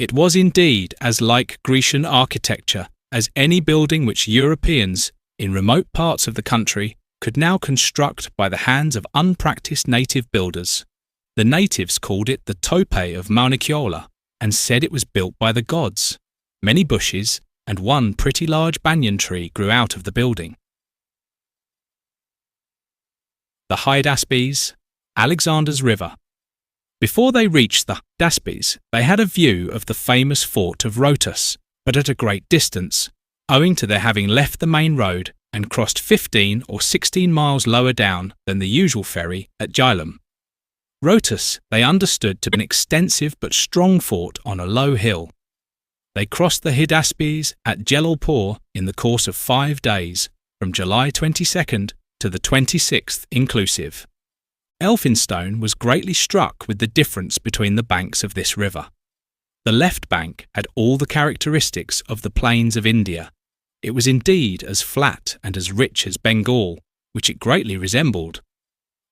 It was indeed as like Grecian architecture as any building which Europeans, in remote parts of the country, could now construct by the hands of unpractised native builders. The natives called it the tope of Mauna and said it was built by the gods. Many bushes and one pretty large banyan tree grew out of the building. The Hydaspes, Alexander's River. Before they reached the Hydaspes, they had a view of the famous fort of Rhotus, but at a great distance, owing to their having left the main road and crossed 15 or 16 miles lower down than the usual ferry at Jhelum. Rhotus they understood to be an extensive but strong fort on a low hill. They crossed the Hydaspes at Jalalpur in the course of 5 days, from July 22nd to the 26th inclusive. Elphinstone was greatly struck with the difference between the banks of this river. The left bank had all the characteristics of the plains of India. It was indeed as flat and as rich as Bengal, which it greatly resembled.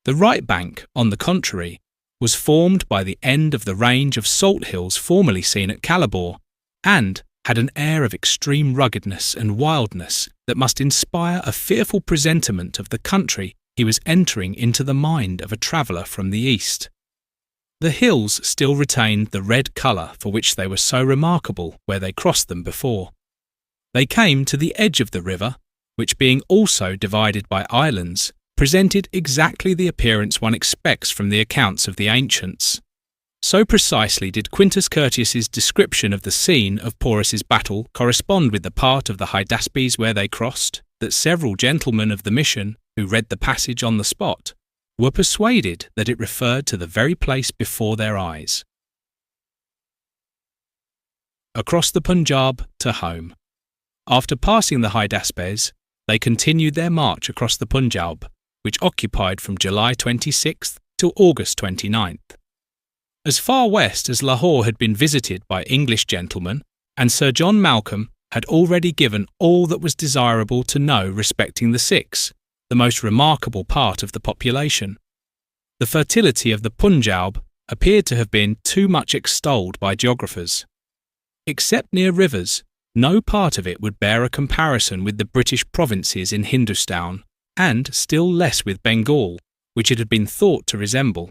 The right bank, on the contrary, was formed by the end of the range of salt hills formerly seen at Calabar, and had an air of extreme ruggedness and wildness that must inspire a fearful presentiment of the country he was entering into the mind of a traveller from the east. The hills still retained the red colour for which they were so remarkable where they crossed them before. They came to the edge of the river, which being also divided by islands, presented exactly the appearance one expects from the accounts of the ancients. So precisely did Quintus Curtius's description of the scene of Porus's battle correspond with the part of the Hydaspes where they crossed, that several gentlemen of the mission, who read the passage on the spot, were persuaded that it referred to the very place before their eyes. Across the Punjab to home. After passing the Hydaspes, they continued their march across the Punjab, which occupied from July 26th till August 29th. As far west as Lahore had been visited by English gentlemen, and Sir John Malcolm had already given all that was desirable to know respecting the Sikhs, the most remarkable part of the population. The fertility of the Punjab appeared to have been too much extolled by geographers. Except near rivers, no part of it would bear a comparison with the British provinces in Hindustan, and still less with Bengal, which it had been thought to resemble.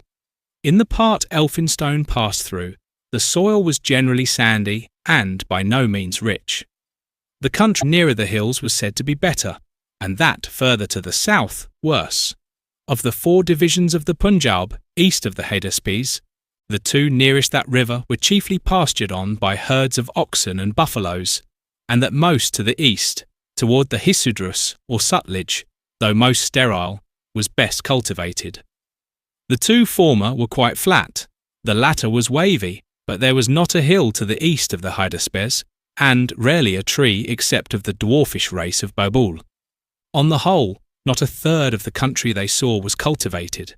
In the part Elphinstone passed through, the soil was generally sandy and by no means rich. The country nearer the hills was said to be better, and that further to the south worse. Of the 4 divisions of the Punjab east of the Hydaspes, the 2 nearest that river were chiefly pastured on by herds of oxen and buffaloes, and that most to the east, toward the Hisudrus or Sutlej, though most sterile, was best cultivated. The 2 former were quite flat, the latter was wavy, but there was not a hill to the east of the Hydaspes, and rarely a tree except of the dwarfish race of Caubul. On the whole, not a third of the country they saw was cultivated.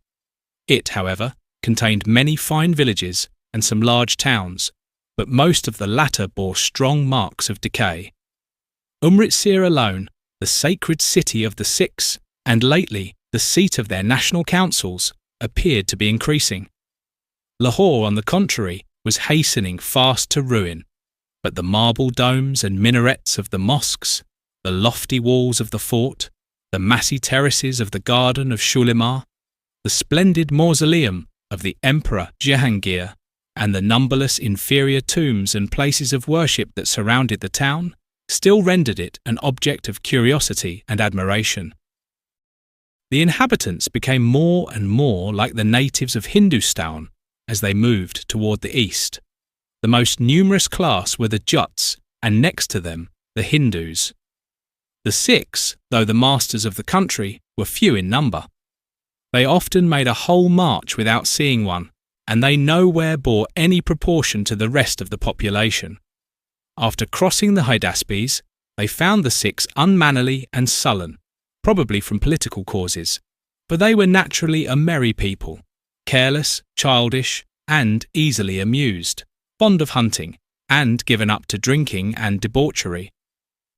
It, however, contained many fine villages and some large towns, but most of the latter bore strong marks of decay. Umritsar alone, the sacred city of the Sikhs, and lately the seat of their national councils, appeared to be increasing. Lahore, on the contrary, was hastening fast to ruin, but the marble domes and minarets of the mosques, the lofty walls of the fort, the massy terraces of the garden of Shulimar, the splendid mausoleum of the Emperor Jehangir, and the numberless inferior tombs and places of worship that surrounded the town, still rendered it an object of curiosity and admiration. The inhabitants became more and more like the natives of Hindustan as they moved toward the east. The most numerous class were the Juts, and next to them, the Hindus. The Sikhs, though the masters of the country, were few in number. They often made a whole march without seeing one, and they nowhere bore any proportion to the rest of the population. After crossing the Hydaspes, they found the Sikhs unmannerly and sullen, probably from political causes, for they were naturally a merry people, careless, childish, and easily amused, fond of hunting, and given up to drinking and debauchery.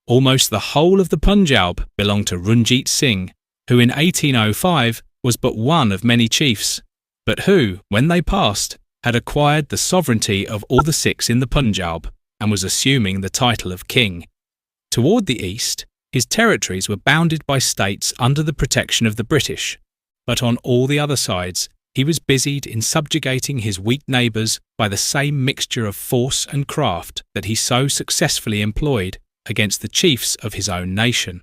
Almost the whole of the Punjab belonged to Ranjit Singh, who in 1805 was but one of many chiefs, but who, when they passed, had acquired the sovereignty of all the Sikhs in the Punjab and was assuming the title of king. Toward the east, his territories were bounded by states under the protection of the British, but on all the other sides, he was busied in subjugating his weak neighbours by the same mixture of force and craft that he so successfully employed against the chiefs of his own nation.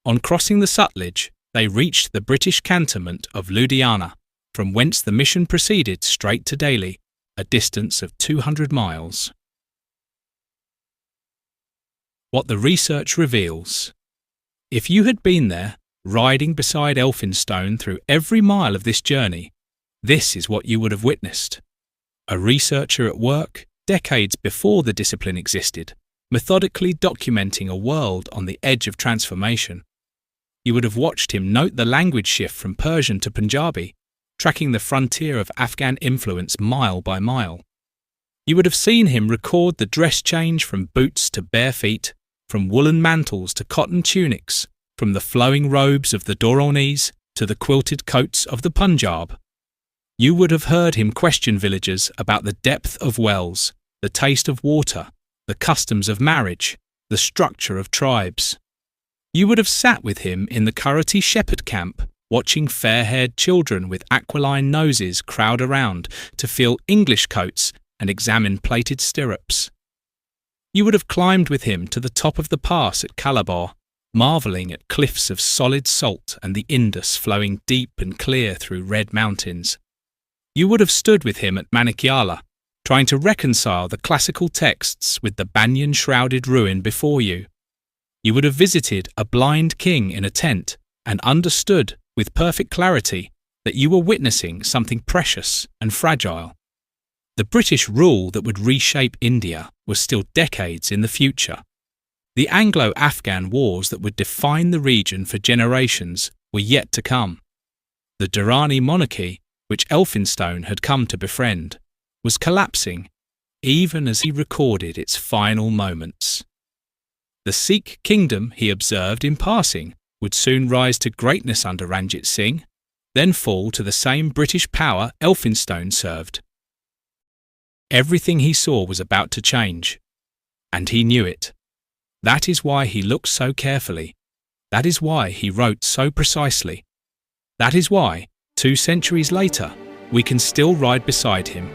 On crossing the Sutlej, they reached the British cantonment of Ludhiana, from whence the mission proceeded straight to Delhi, a distance of 200 miles. What the research reveals. If you had been there, riding beside Elphinstone through every mile of this journey, this is what you would have witnessed. A researcher at work, decades before the discipline existed, methodically documenting a world on the edge of transformation. You would have watched him note the language shift from Persian to Punjabi, tracking the frontier of Afghan influence mile by mile. You would have seen him record the dress change from boots to bare feet, from woolen mantles to cotton tunics, from the flowing robes of the Doronis to the quilted coats of the Punjab. You would have heard him question villagers about the depth of wells, the taste of water, the customs of marriage, the structure of tribes. You would have sat with him in the Kurrati shepherd camp, watching fair-haired children with aquiline noses crowd around to feel English coats and examine plated stirrups. You would have climbed with him to the top of the pass at Calabar, marvelling at cliffs of solid salt and the Indus flowing deep and clear through red mountains. You would have stood with him at Manikyala, trying to reconcile the classical texts with the banyan-shrouded ruin before you. You would have visited a blind king in a tent and understood with perfect clarity that you were witnessing something precious and fragile. The British rule that would reshape India was still decades in the future. The Anglo-Afghan wars that would define the region for generations were yet to come. The Durrani monarchy, which Elphinstone had come to befriend, was collapsing even as he recorded its final moments. The Sikh kingdom, he observed in passing, would soon rise to greatness under Ranjit Singh, then fall to the same British power Elphinstone served. Everything he saw was about to change, and he knew it. That is why he looked so carefully. That is why he wrote so precisely. That is why, 2 centuries later, we can still ride beside him